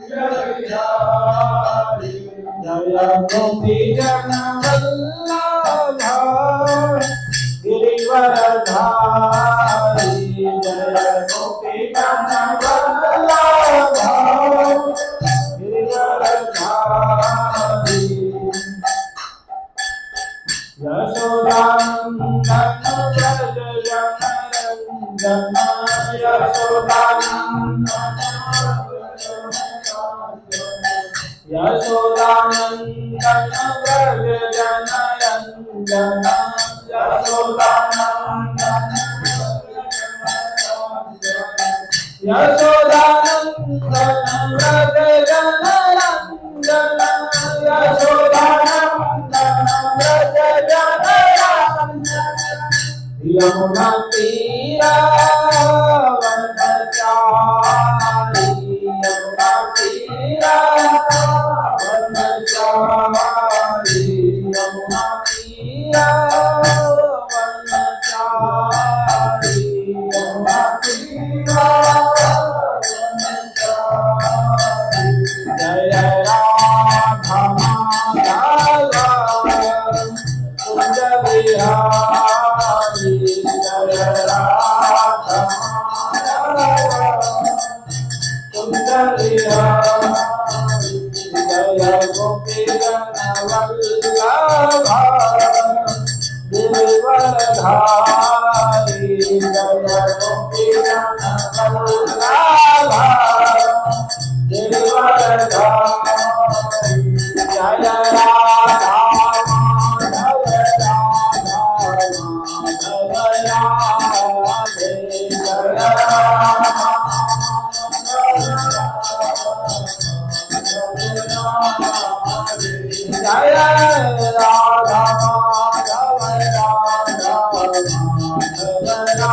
जय गोपी जन वल्लभा गिरिवरधारी जय गोपी जन वल्लभा गिरिवरधारी यशोदानंदन व्रज जनरंजन यशोदानंदन यशोदानंदन व्रज जनरंजन यशोदानंदन यशोदानंदन व्रज जनरंजन यशोदानंदन व्रज जनरंजन यमुना तीरा वनचारी यमुना तीरा वनचारी यमुना तीरा वनचारी यमुना तीरा वनचारी जय राधा माधव कुंज बिहारी जय राधा माधव कुंज बिहारी जय गोपी जन वल्लभा गिरिवरधारी जय गोपी जन वल्लभा गिरिवरधारी जय राधा माधव राधा माधव राधे जय राधा जय राधा माधव राधा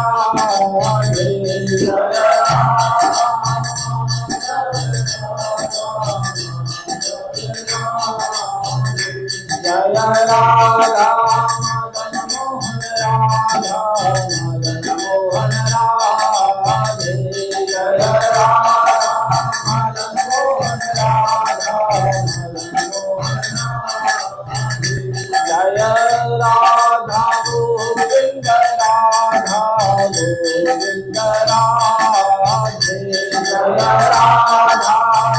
माधव राधे जय जय राधा मदन मोहन राधा मदन मोहन राधे जय राधा मदन मोहन राधा मदन मोहन राधे जय राधा गोविंद राधा गोविंद राधे जय राधा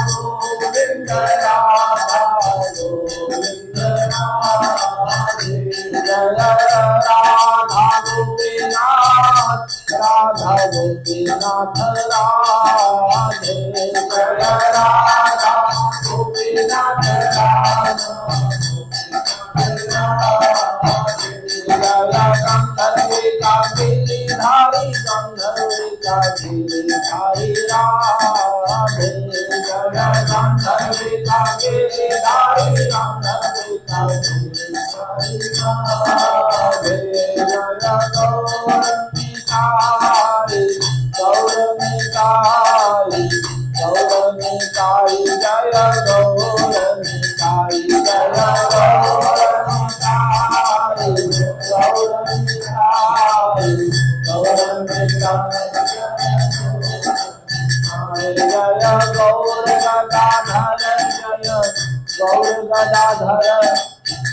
गोविंद राधा गोविंद राधे जय राधा गोपीनाथ राधा गोपीनाथ राधे जय राधा गोपीनाथ राधा गंधर्विका गिरिधारी गंधर्विका गिरिधारी राधे जय गंधर्विका गिरिधारी गंधर्विका गिरिधारी राधे जय गौरनिताई गौरनिताई गौरनिताई जय गौरनिताई जय गौरनिताई गौरनिताई गौरनिताई जय गौर गदाधर जय गौर गदाधर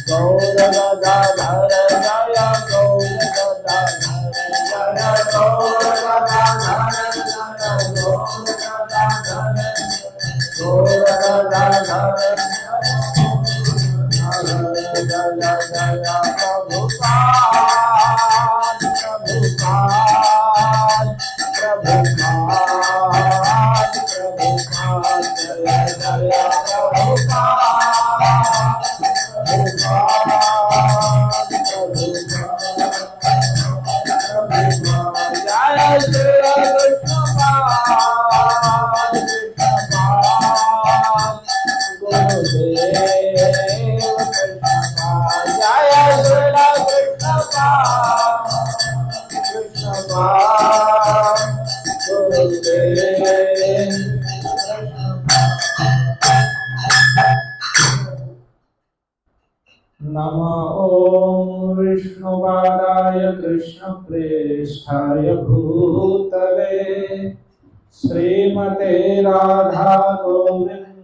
गौर गदाधर जय गौर गदाधर जय गौर गदाधर जय गौर गदाधर गौर गदाधर जय जय जय प्रभुपाद प्रभुपाद प्रभुपाद प्रभुपाद जय जय प्रभुपाद प्रभुपाद प्रभुपाद जय श्री कृष्णपाद कृष्णपाद गुरुदेव कृष्णपाद जय श्री कृष्णपाद कृष्णपाद गुरुदेव नमो ओम विष्णुपादाय कृष्णप्रेष्ठाय भूतले श्रीमते राधा गोविंद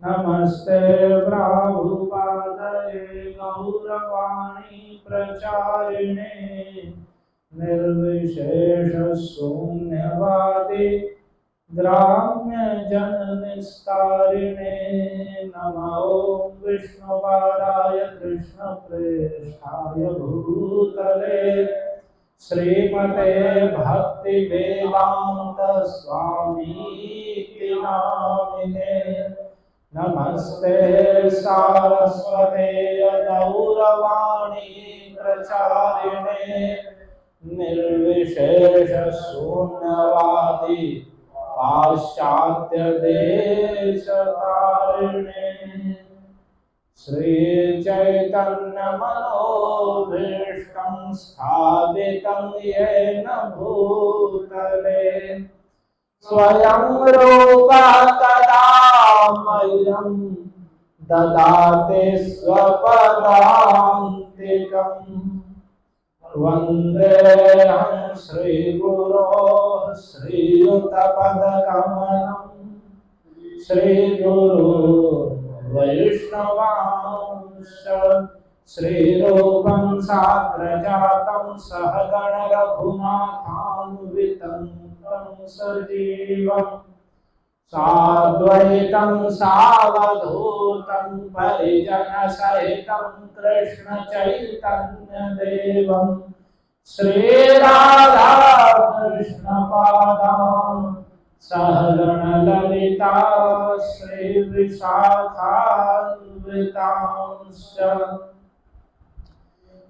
नमस्ते प्रभुपादये गौरवाणी प्रचारिणे निर्विशेष शून्यवादी ग्राम्य जन निस्तारिणे नमो विष्णुपादाय कृष्ण प्रेष्ठाय भूतले श्रीमते भक्ति वेदांत स्वामी नामिने नमस्ते सारस्वते गौरवाणी प्रचारिणे निर्विशेष शून्यवादी पाश्चात्य देश तारिणे श्री चैतन्य मनोभीष्टं स्थापितं येन भूतले स्वयं रूपा कदा मह्यं ददाति स्वपदान्तिकम् वन्देऽहं श्रीगुरो श्रीयुतपदकमलं श्रीगुरो वैष्णवांश श्रीरूपं साग्रजातं सहगण रघुनाथान्वितं तं सजीवम् साद्वैतं सावधूतं परिजनसहितं कृष्ण चैतन्यदेवं श्रीराधा कृष्ण पादान् सहगणललिता श्रीविशाखान्वितांश्च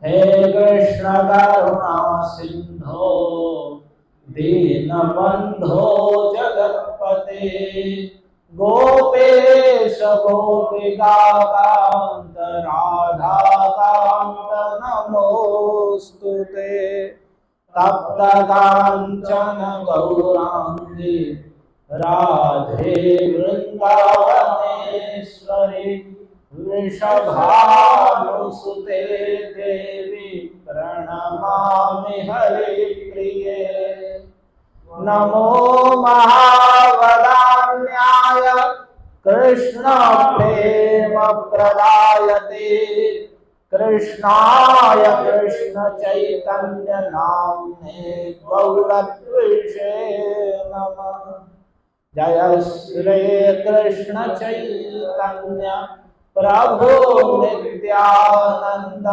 हे कृष्ण करुणा सिन्धो दीनबन्धो जगत्पते गोपेश गोपिकान्त राधाकान्त नमोस्तुते तप्त काञ्चन गौराङ्गी राधे वृन्दावनेश्वरी वृषभानुसुते देवी प्रणमामि हरिप्रिये नमो महावदान्याय कृष्ण प्रेम प्रदायते कृष्णाय कृष्ण चैतन्य नाम्ने गौरद्विषे नमः जय श्री कृष्ण चैतन्य प्रभु नित्यानंद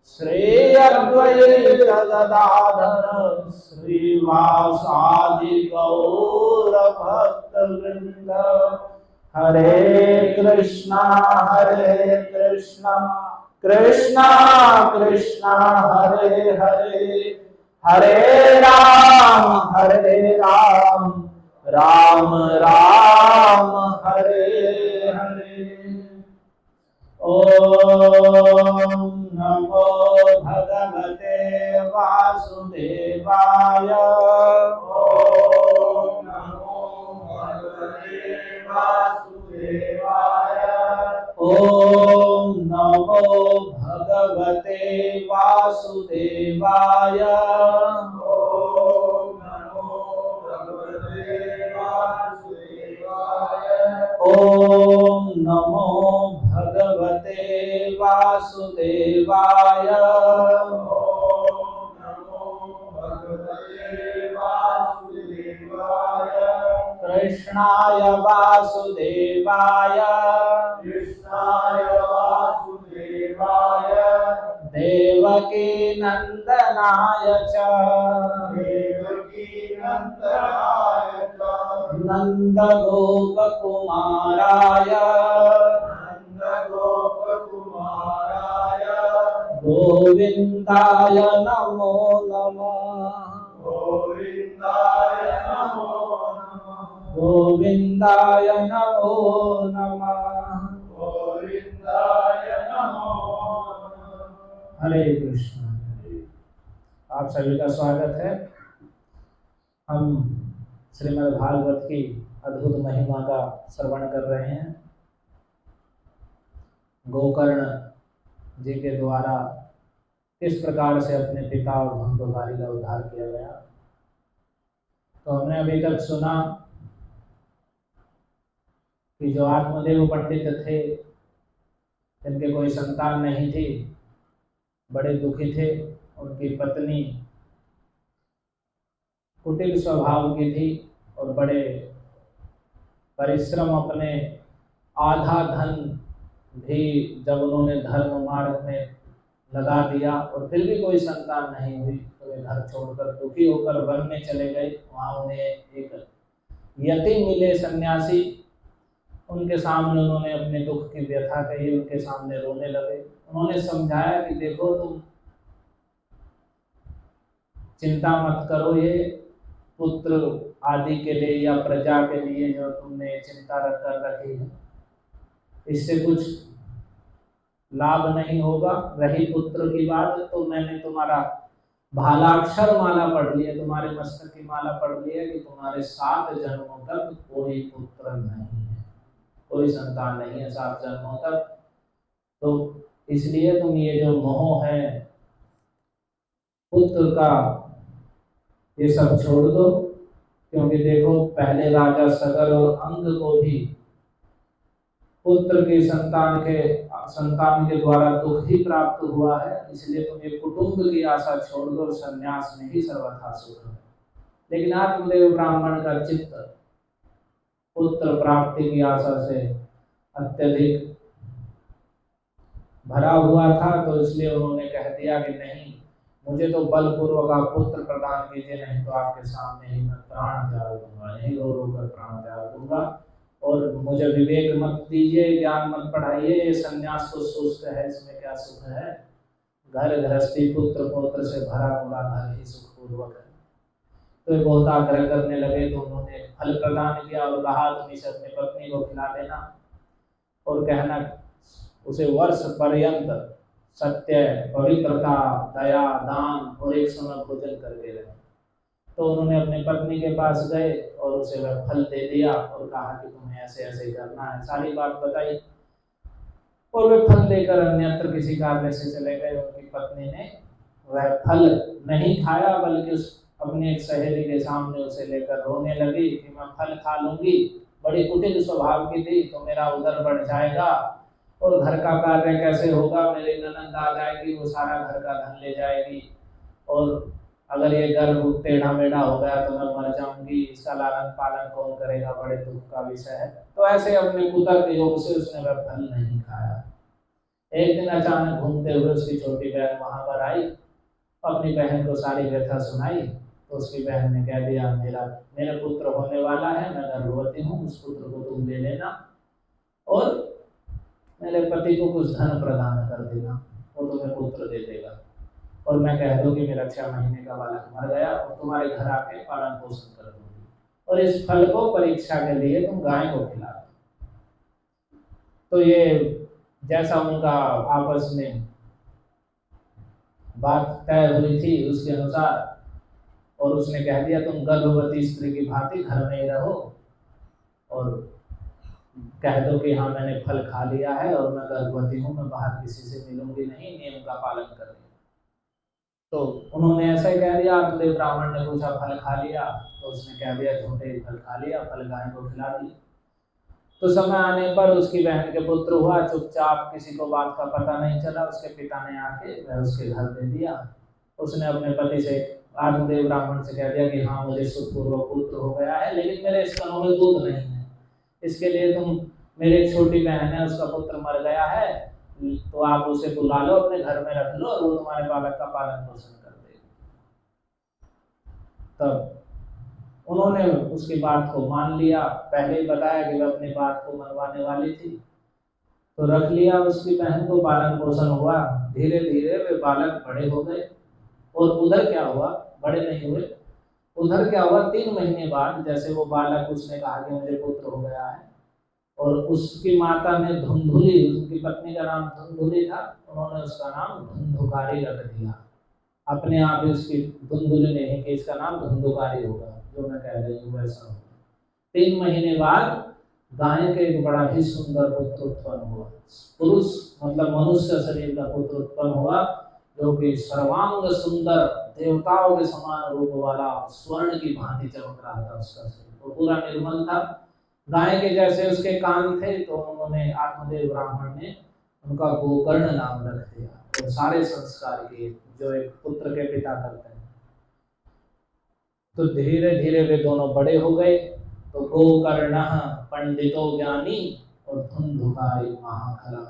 श्री अद्वैत गदाधर श्रीवासादि गौर भक्त वृंद हरे कृष्णा कृष्णा कृष्णा हरे हरे हरे राम राम राम हरे हरे ओम नमो भगवते वासुदेवाय ओम नमो भगवते वासुदेवाय ओम नमो भगवते वासुदेवाय ओम नमो भगवते वासुदेवाय ओम नमो भगवते वासुदेवाय ओम नमो भगवते वासुदेवाय कृष्णाय वासुदेवाय देवकी नंदनाय च नंदगोपकुमाराय गोविंदाय नमो नमः गोविंदाय नमो नमः हरे कृष्ण। आप सभी का स्वागत है। हम श्रीमद् भागवत की अद्भुत महिमा का श्रवण कर रहे हैं। गोकर्ण जी के द्वारा किस प्रकार से अपने पिता और भंगुभारी का उद्धार किया गया, तो हमने अभी तक सुना कि जो आत्मदेव पंडित थे, जिनके कोई संतान नहीं थी, बड़े दुखी थे। उनकी पत्नी कुटिल स्वभाव की थी और बड़े परिश्रम, अपने आधा धन भी जब उन्होंने धर्म मार्ग में लगा दिया और फिर भी कोई संतान नहीं हुई, तो वे घर छोड़कर दुखी होकर वन में चले गए। वहाँ उन्हें एक यतीम मिले, सन्यासी। उनके सामने उन्होंने अपने दुख की व्यथा कही, उनके सामने रोने लगे। उन्होंने समझाया कि देखो, तुम चिंता मत करो, ये पुत्र आदि के लिए या प्रजा के लिए जो तुमने चिंता रख कर रखी है, इससे कुछ लाभ नहीं होगा। रही पुत्र की बात, तो मैंने तुम्हारा भालाक्षर माला पढ़ लिया, तुम्हारे मस्तक की माला पढ़ लिया कि तुम्हारे 7 जन्मों तक कोई पुत्र नहीं है, कोई संतान नहीं है 7 जन्मों तक। तो इसलिए तुम ये जो मोह है पुत्र का, ये सब छोड़ दो। क्योंकि देखो, पहले राजा सगर और अंग को भी पुत्र की संतान के द्वारा दुख ही प्राप्त हुआ है। इसलिए तुम ये कुटुंब की आशा छोड़ दो, संन्यास में ही सर्वथा सुख है। लेकिन आत्मदेव ब्राह्मण का चित्त पुत्र प्राप्ति की आशा से अत्यधिक भरा हुआ था, तो इसलिए उन्होंने कह दिया कि नहीं, मुझे तो बलपूर्वक आप पुत्र प्रदान कीजिए, नहीं तो आपके सामने ही मैं प्राण त्याग दूंगा, यही रो रो कर प्राण त्याग दूंगा। और मुझे विवेक मत दीजिए, ज्ञान मत पढ़ाइए, ये संन्यास तो सुस्त है, इसमें क्या सुख है। घर गृहस्थी पुत्र पौत्र से भरा पूरा घर ही सुखपूर्वक है। तो ये बहुत आग्रह करने लगे, तो उन्होंने फल प्रदान किया और कहा, तुम इसे अपनी पत्नी को खिला देना और कहना उसे वर्ष पर्यंत सत्य, पवित्रता, दया, दान और एक समय भोजन करके रहे। तो उन्होंने अपनी पत्नी के पास गए और उसे वह फल दे दिया और कहा कि तुम्हें ऐसे ऐसे करना है, सारी बात बताई। और वे फल देकर अन्यत्र किसी कार्य से चले गए। उनकी पत्नी ने वह फल नहीं खाया, बल्कि उस अपने एक सहेली के सामने उसे लेकर रोने लगी कि मैं फल खा लूंगी, बड़ी कुटिल स्वभाव की थी, तो मेरा उदर बढ़ जाएगा और घर का कार्य कैसे होगा, मेरी ननद आ जाएगी, वो सारा घर का धन ले जाएगी, और अगर ये गर्भ टेढ़ा मेढ़ा हो गया तो मैं मर जाऊंगी, इसका लालन पालन कौन करेगा, बड़े दुख का विषय है। तो ऐसे अपने कुतर्क योग से उसने वह फल नहीं खाया। एक दिन अचानक घूमते हुए उसकी छोटी बहन वहां पर आई, अपनी बहन को सारी व्यथा सुनाई। तो उसकी बहन ने कह दिया, मेरा पुत्र होने वाला है, मैं गर्भवती हूँ, उस पुत्र को तुम ले लेना और मेरे पति को कुछ धन प्रदान कर देना, वो तुम्हें पुत्र दे देगा, और मैं कह दूँ कि मेरा 6 महीने का बालक मर गया और तुम्हारे घर आके पालन पोषण कर दूंगी, और इस फल को परीक्षा के लिए तुम गाय को खिला दो। तो ये जैसा उनका आपस में बात तय हुई थी उसके अनुसार, और उसने कह दिया तुम गर्भवती स्त्री की भांति घर में ही रहो और कह दो कि हाँ मैंने फल खा लिया है और मैं गर्भवती हूँ, मैं बाहर किसी से मिलूंगी नहीं, नियम का पालन करेंगे। तो उन्होंने ऐसा ही कह दिया। आत्मदेव ब्राह्मण ने पूछा फल खा लिया, तो उसने कह दिया झूठे फल खा लिया, फल गाय को खिला दी। तो समय आने पर उसकी बहन के पुत्र हुआ, चुपचाप, किसी को बात का पता नहीं चला, उसके पिता ने आके वह उसके घर दे दिया। उसने अपने पति से, आत्मदेव ब्राह्मण से कह दिया कि हाँ मुझे सुखपूर्वक पुत्र हो गया है, लेकिन मेरे स्तनों में दूध नहीं है, इसके लिए तुम, मेरी एक छोटी बहन है उसका पुत्र मर गया है, तो आप उसे बुला लो, अपने घर में रख लो और वो तुम्हारे बालक का पालन पोषण कर देगी। तब उन्होंने उसकी बात को मान लिया। पहले ही बताया कि वह अपनी बात को मनवाने वाली थी, तो रख लिया उसकी बहन को, पालन पोषण हुआ। धीरे धीरे वे बालक बड़े हो गए। और उधर क्या हुआ, बड़े नहीं हुए, उधर क्या हुआ, 3 महीने बाद जैसे वो बालक, उसने कहा कि मुझे पुत्र हो गया है, और उसकी माता ने धुंधुली, उसकी पत्नी का नाम धुंधुली था, उन्होंने उसका नाम धुंधुकारी रख दिया। अपने आप ही उसकी धुंधुली नहीं कि इसका नाम धुंधुकारी होगा, जो मैं कह रही हूँ वैसा होगा। 3 महीने बाद गाय के एक बड़ा ही सुंदर पुत्र उत्पन्न हुआ। पुरुष मतलब मनुष्य शरीर का पुत्र उत्पन्न हुआ, जो कि सर्वांग सुंदर, देवताओं के समान रूप वाला, स्वर्ण की भांति चमक रहा था उसका शरीर, वो पूरा निर्मल था, गाय के जैसे उसके कान थे, तो उन्होंने आत्मदेव ब्राह्मण ने उनका गोकर्ण नाम रख दिया और सारे संस्कार किए जो एक पुत्र के पिता करते हैं। तो धीरे धीरे वे दोनों बड़े हो गए। तो गोकर्ण पंडितो ज्ञानी और धुंधुकारी महाखला।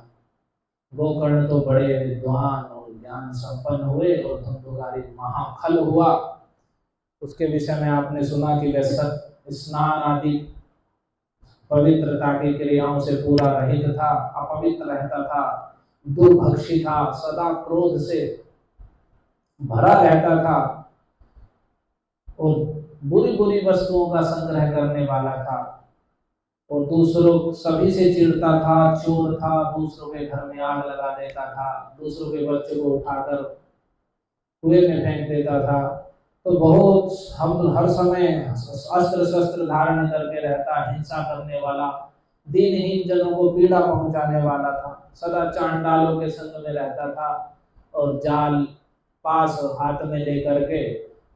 गोकर्ण तो बड़े विद्वान और ज्ञान संपन्न हुए और धुंधुकारी महाखल हुआ। उसके विषय में आपने सुना कि वह स्नान आदि पवित्रता की क्रियाओं से पूरा रहित था, अपवित्र रहता था, दुर्भक्षी था, सदा क्रोध से भरा रहता था और बुरी बुरी वस्तुओं का संग्रह करने वाला था और दूसरों सभी से चिढ़ता था, चोर था, दूसरों के घर में आग लगा देता था, दूसरों के बच्चों को उठाकर कुएं में फेंक देता था। तो बहुत हम हर समय अस्त्र शस्त्र धारण करके रहता, हिंसा करने वाला, दीनहीन जनों को पीड़ा पहुंचाने वाला था, सदा चांडालों के संग में रहता था और जाल पास हाथ में लेकर के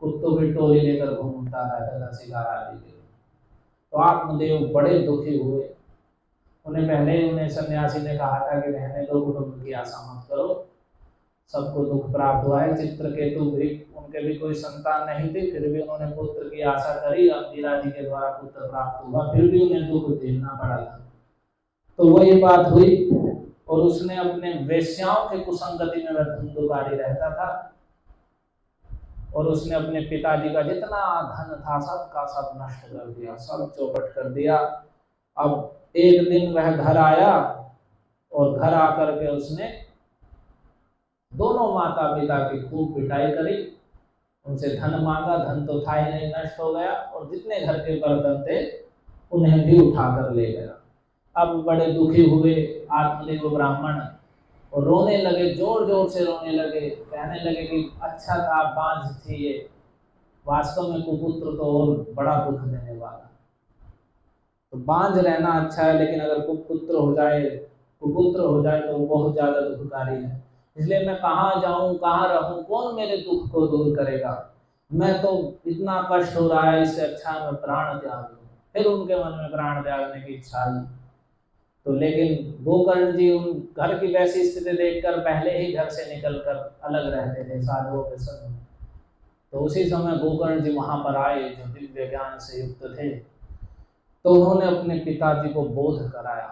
कुत्तों की टोली लेकर घूमता रहता था शिकार आदि के। तो आत्मदेव बड़े दुखी हुए। उन्हें सन्यासी ने कहा था कि रहने दो, कुटुंब की आशा मत करो, सबको दुख प्राप्त हुआ है। चित्रकेतु भी, उनके भी कोई संतान नहीं थी, फिर भी उन्होंने पुत्र की आशा करी, अंगिरा जी के द्वारा पुत्र प्राप्त हुआ, फिर भी उन्हें दुख झेलना पड़ा था। तो वही बात हुई और उसने अपने वेश्याओं के कुसंगति में वह धुंधुकारी रहता था और उसने अपने पिताजी का जितना धन था सबका सब नष्ट कर दिया, सब चौपट कर दिया। अब एक दिन वह घर आया और घर आकर के उसने दोनों माता पिता की खूब पिटाई करी, उनसे धन मांगा, धन तो था ही नहीं, नष्ट हो गया, और जितने घर के बर्तन थे उन्हें भी उठा कर ले गया। अब बड़े दुखी हुए आत्मदेव ब्राह्मण और रोने लगे, जोर जोर से रोने लगे, कहने लगे कि अच्छा था बांझ थी ये, वास्तव में कुपुत्र तो और बड़ा दुख देने वाला। तो बांझ रहना अच्छा है, लेकिन अगर कुपुत्र हो जाए तो बहुत ज्यादा दुखकारी है। इसलिए मैं कहाँ जाऊं, कहाँ रहूं, कौन मेरे दुख को दूर करेगा, मैं तो इतना कष्ट हो रहा है, इससे अच्छा मैं प्राण त्याग दूं। फिर उनके मन में प्राण त्यागने की इच्छा आई। तो लेकिन गोकर्ण जी उन घर की वैसी स्थिति देखकर पहले ही घर से निकलकर अलग रहते थे साधुओं के संग। तो उसी समय गोकर्ण जी वहां पर आए जो दिव्य ज्ञान से युक्त थे। तो उन्होंने अपने पिताजी को बोध कराया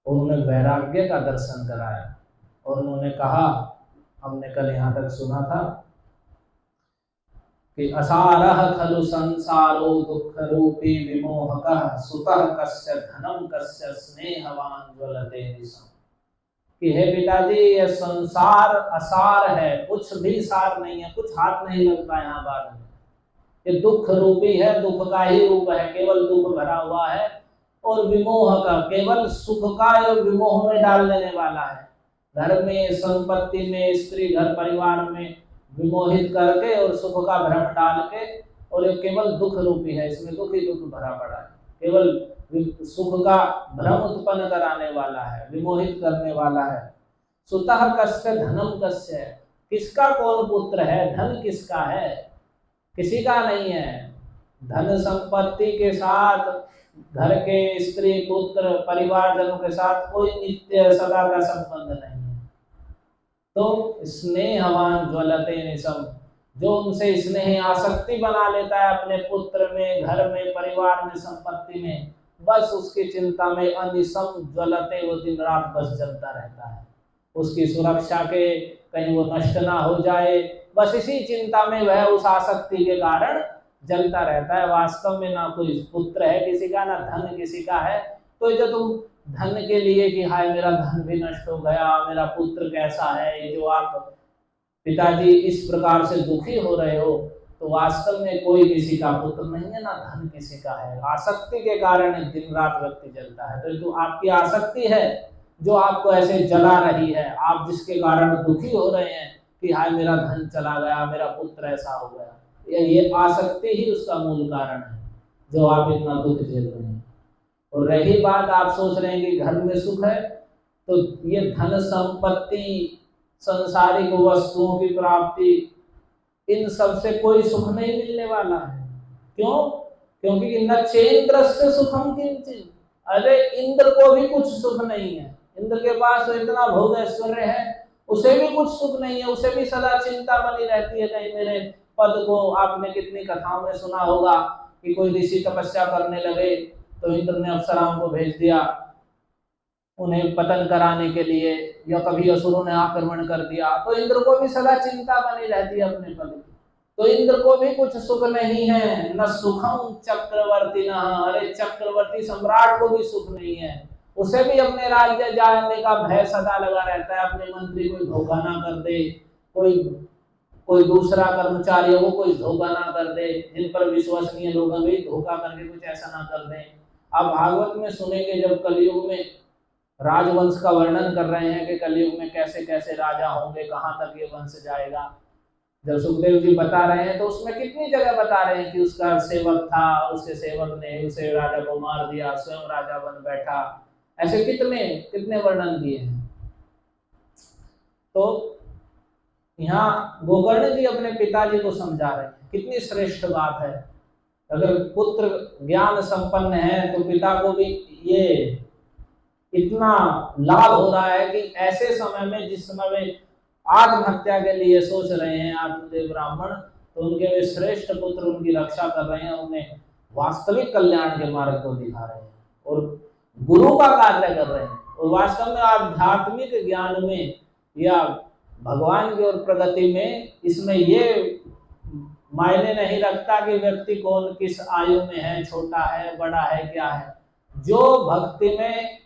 और उन्हें वैराग्य का दर्शन कराया और उन्होंने कहा, हमने कल यहाँ तक सुना था कि असारः खलु संसारो दुख रूपी विमोहकः सुतः कस्य धनम कस्य स्नेहवान ज्वलते निशम। कि हे पिताजी, ये संसार असार है, कुछ भी सार नहीं है, कुछ हाथ नहीं लगता यहाँ बाद में। ये दुख रूपी है, दुख का ही रूप है, केवल दुख भरा हुआ है, और विमोह का, केवल सुख का विमोह में डाल देने वाला है। घर में, संपत्ति में, स्त्री घर परिवार में विमोहित करके और सुख का भ्रम डाल के, और ये केवल दुख रूपी है, इसमें दुख ही दुख भरा पड़ा है, केवल सुख का भ्रम उत्पन्न कराने वाला है, विमोहित करने वाला है। सुतः कस्य धनम कस्य, किसका कौन पुत्र है, धन किसका है, किसी का नहीं है। धन संपत्ति के साथ, घर के स्त्री पुत्र परिवारजनों के साथ कोई नित्य सदा का संबंध नहीं है। तो स्नेहवान ज्वलते निशम, जो उनसे स्नेह आसक्ति बना लेता है अपने पुत्र में, घर में, परिवार में, संपत्ति में, बस उसकी चिंता में अनिशम ज्वलते, वो दिन रात बस जलता रहता है, उसकी सुरक्षा के कहीं वो नष्ट ना हो जाए, बस इसी चिंता में वह उस आसक्ति के कारण जलता रहता है। वास्तव में ना कोई पुत्र है किसी का, ना धन किसी का है। तो जो तुम धन के लिए कि हाय मेरा धन भी नष्ट हो गया, मेरा पुत्र कैसा है, ये जो आप पिताजी इस प्रकार से दुखी हो रहे हो, तो वास्तव में कोई किसी का पुत्र नहीं है, ना धन किसी का है। आसक्ति के कारण दिन रात व्यक्ति जलता है। तो जो आपकी आसक्ति है जो आपको ऐसे जला रही है, आप जिसके कारण दुखी हो रहे हैं कि हाय मेरा धन चला गया, मेरा पुत्र ऐसा हो गया, ये आसक्ति ही उसका मूल कारण है जो आप इतना दुख झेल रहे हैं। और रही बात, आप सोच रहे हैं कि घर में सुख है, तो ये धन संपत्ति, संसारिक वस्तुओं की प्राप्ति, इन सब से कोई सुख नहीं मिलने वाला है। क्यों? क्योंकि न चेन्द्रस्य सुखम किंचित, अरे इंद्र को भी कुछ सुख नहीं है, इंद्र के पास तो इतना भोग ऐश्वर्य है, उसे भी कुछ सुख नहीं है, उसे भी सदा चिंता बनी रहती है कहीं मेरे पद को। आपने कितनी कथाओं में सुना होगा कि कोई ऋषि तपस्या करने लगे तो इंद्र ने अप्सराओं को भेज दिया उन्हें पतन कराने के लिए, या कभी असुरों ने आक्रमण कर दिया, तो इंद्र को भी सदा चिंता बनी रहती है अपने पद की। तो इंद्र को भी कुछ सुख नहीं है, न सुखम चक्रवर्ती न, अरे चक्रवर्ती सम्राट को भी सुख नहीं है, उसे भी अपने राज्य जाने का भय सदा लगा रहता है, अपने मंत्री कोई धोखा ना कर दे, कोई दूसरा कर्मचारियों को कोई धोखा ना कर दे, जिन पर विश्वसनीय लोग भी धोखा करके कुछ ऐसा ना कर दे। आप भागवत में सुनेंगे जब कलयुग में राजवंश का वर्णन कर रहे हैं कि कलयुग में कैसे कैसे राजा होंगे, कहाँ तक ये वंश जाएगा, जब सुखदेव जी बता रहे हैं तो उसमें कितनी जगह बता रहे हैं कि उसका सेवक था, उसके सेवक ने उसे राजा को मार दिया, स्वयं राजा बन बैठा, ऐसे कितने कितने वर्णन किए हैं। तो यहाँ गोकर्ण जी अपने पिताजी को समझा रहे हैं, कितनी श्रेष्ठ बात है। अगर पुत्र ज्ञान संपन्न है तो पिता को भी ये इतना लाभ हो रहा है कि ऐसे समय में जिस समय वे आत्महत्या के लिए सोच रहे हैं आत्मदेव ब्राह्मण, तो उनके वे श्रेष्ठ पुत्र उनकी रक्षा कर रहे हैं, उन्हें वास्तविक कल्याण के मार्ग को दिखा रहे हैं और गुरु का कार्य कर रहे हैं। और वास्तव में आध्यात्मिक ज्ञान में या भगवान की ओर प्रगति में इसमें ये मायने नहीं रखता कि व्यक्ति कौन किस आयु में है, छोटा है, बड़ा है, क्या है। जो भक्ति में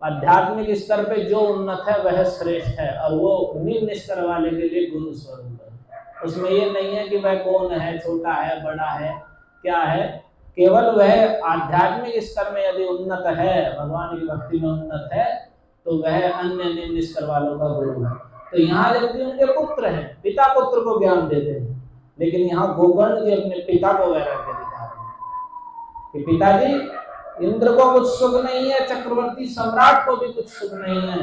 आध्यात्मिक स्तर पे जो उन्नत है वह श्रेष्ठ है, और वो निम्न स्तर वाले के लिए गुरु स्वरूप है। उसमें ये नहीं है कि वह कौन है, छोटा है, बड़ा है, क्या है, केवल वह आध्यात्मिक स्तर में यदि उन्नत है, भगवान की भक्ति में उन्नत है, तो वह अन्य निम्न स्तर वालों का गुरु है। तो यहाँ जबकि उनके पुत्र हैं, पिता पुत्र को ज्ञान देते हैं, लेकिन यहाँ गोकर्ण जी अपने पिता को वैराग्य दिखा रहे हैं कि पिताजी इंद्र को कुछ सुख नहीं है, चक्रवर्ती सम्राट को भी कुछ सुख नहीं है।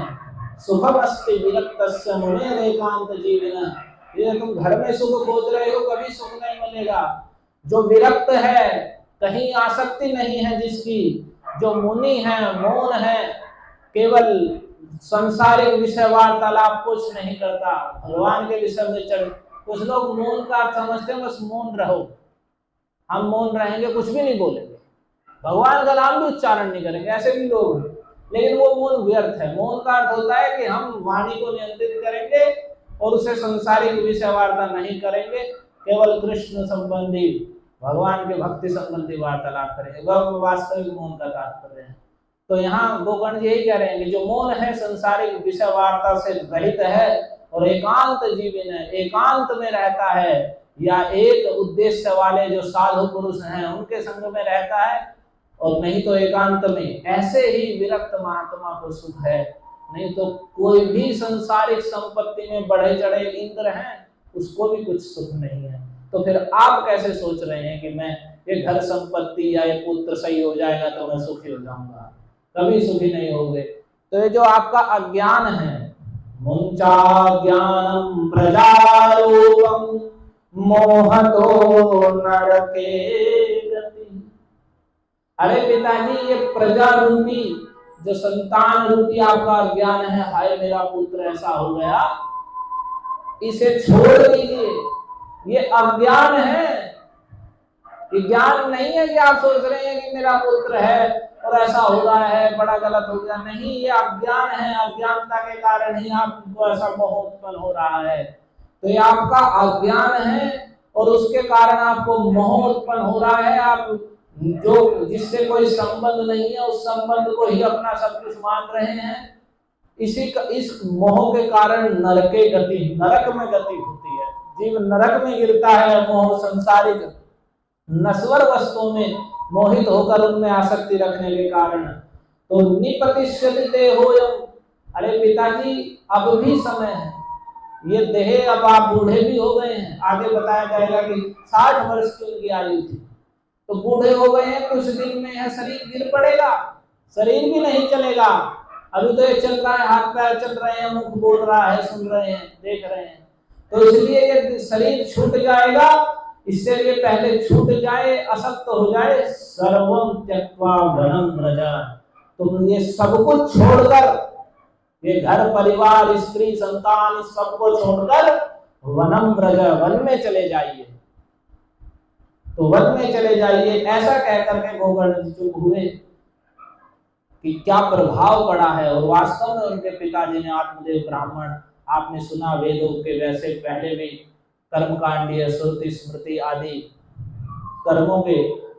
सुखम अस्ति विरक्तस्य मुनेर एकांत जीविना, ये तुम घर में सुख खोज रहे हो, कभी सुख नहीं मिलेगा। जो विरक्त है, कहीं आसक्ति नहीं है जिसकी, जो मुनि है, मौन है, केवल संसारिक विषय वार्तालाप कुछ नहीं करता, भगवान के विषय में चल। कुछ लोग मौन का समझते हैं, बस मौन रहो, हम मौन रहेंगे, कुछ भी नहीं बोलेंगे, भगवान का नाम भी उच्चारण नहीं करेंगे, ऐसे भी लोग हैं। लेकिन वो मौन व्यर्थ है। मौन का अर्थ होता है कि हम वाणी को नियंत्रित करेंगे और उसे संसारिक विषय वार्ता नहीं करेंगे, केवल कृष्ण संबंधी, भगवान के भक्ति संबंधी वार्तालाप करेंगे, वह वास्तविक मौन का तात्पर्य है। तो यहाँ गोकर्ण जी यही कह रहे हैं कि जो मौन है, संसारिक विषय वार्ता से रहित है और एकांत जीवन है, एकांत में रहता है, या एक उद्देश्य वाले जो साधु पुरुष हैं उनके संग में रहता है, और नहीं तो एकांत में, ऐसे ही विरक्त महात्मा को सुख है। नहीं तो कोई भी संसारिक संपत्ति में बढ़े चढ़े इंद्र हैं, उसको भी कुछ सुख नहीं है। तो फिर आप कैसे सोच रहे हैं कि मैं ये घर संपत्ति या ये पुत्र सही हो जाएगा तो मैं सुखी हो जाऊंगा? कभी सुखी नहीं होगे। तो ये जो आपका अज्ञान है, मुंचा ज्ञानम प्रजारूपम मोहतो नरके गति। अरे पिताजी, ये प्रजा रूपी जो संतान रूपी आपका अज्ञान है, हाय मेरा पुत्र ऐसा हो गया, इसे छोड़ दीजिए। ये अज्ञान है, ये ज्ञान नहीं है कि आप सोच रहे हैं कि मेरा पुत्र है और ऐसा हो रहा है, बड़ा गलत हो गया। नहीं, ये अज्ञान है, अज्ञानता के कारण ही आपको ऐसा मोह उत्पन्न हो रहा है। तो ये आपका अज्ञान है और उसके कारण आपको मोह उत्पन्न हो रहा है। आप जो जिससे कोई संबंध नहीं है, उस संबंध को ही अपना सब कुछ मान रहे हैं। इस मोह के कारण नरके गति, नरक में गति होती है। जीव नरक में गिरता है, मोह संसारिक नश्वर वस्तुओं में मोहित होकर उनमें आसक्ति रखने के कारण। तो निपतिष्यते होयम, अरे पिताजी अब भी समय है, ये देह, अब आप बूढ़े भी हो गए हैं। आगे बताया जाएगा कि 60 वर्ष की उनकी आयु थी, तो बूढ़े हो गए हैं, कुछ दिन में यह शरीर गिर पड़ेगा, शरीर भी नहीं चलेगा। अभी तो ये चल रहा है, हाथ पैर चल रहे हैं, मुख बोल रहा है, सुन रहे हैं, देख रहे हैं। तो इसलिए ये शरीर छूट जाएगा इससे ये पहले छूट जाए, असक्त हो जाए। सर्वम त्यक्त्वा वनम व्रज, तुम ये सब कुछ छोड़कर, ये घर परिवार स्त्री संतान इस सबको छोड़कर वनम व्रज, वन में चले जाइए। तो वन में चले जाइए, ऐसा कहकर के गोकर्ण जी चुप हुए कि क्या प्रभाव पड़ा है। और वास्तव में उनके पिताजी ने, आत्मदेव ब्राह्मण, आपने सुना वेदों के वैसे पहले भी कर्मकांडीय श्रुति स्मृति आदि कर्मों के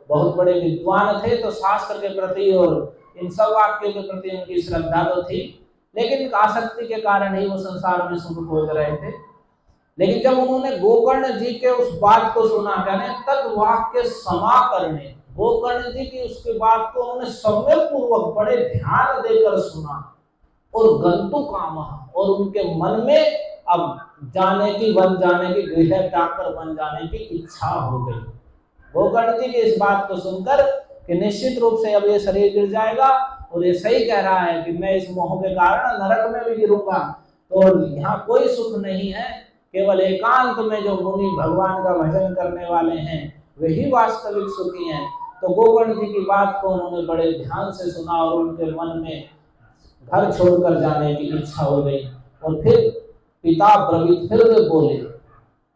बहुत बड़े विद्वान थे, तो शास्त्र के प्रति और इन सब वाक्यों के प्रति उनकी श्रद्धा तो थी, लेकिन आसक्ति के कारण ही वो संसार में सुख खोज रहे थे। लेकिन जब उन्होंने गोकर्ण जी के उस बात को सुना, कहने तद वाक्य समाकरणे, गोकर्ण जी की उसके बात को उन्होंने सम्यक पूर्वक बड़े ध्यान देकर सुना, और गंतु काम, और उनके मन में अब जाने की, वन जाने की, गृह त्याग कर वन जाने की इच्छा हो गई। गोकर्ण जी की इस बात को सुनकर कि निश्चित रूप से अब ये शरीर गिर जाएगा, और ये सही कह रहा है कि मैं इस मोह के कारण नरक में भी गिरूंगा, तो यहाँ कोई सुख नहीं है, केवल एकांत में जो मुनि भगवान का भजन करने वाले हैं वही वास्तविक सुखी हैं। तो गोकर्ण जी की बात को उन्होंने बड़े ध्यान से सुना, और उनके मन में घर छोड़कर जाने की इच्छा हो गई। और फिर पिता ब्रवीत, फिर वे बोले,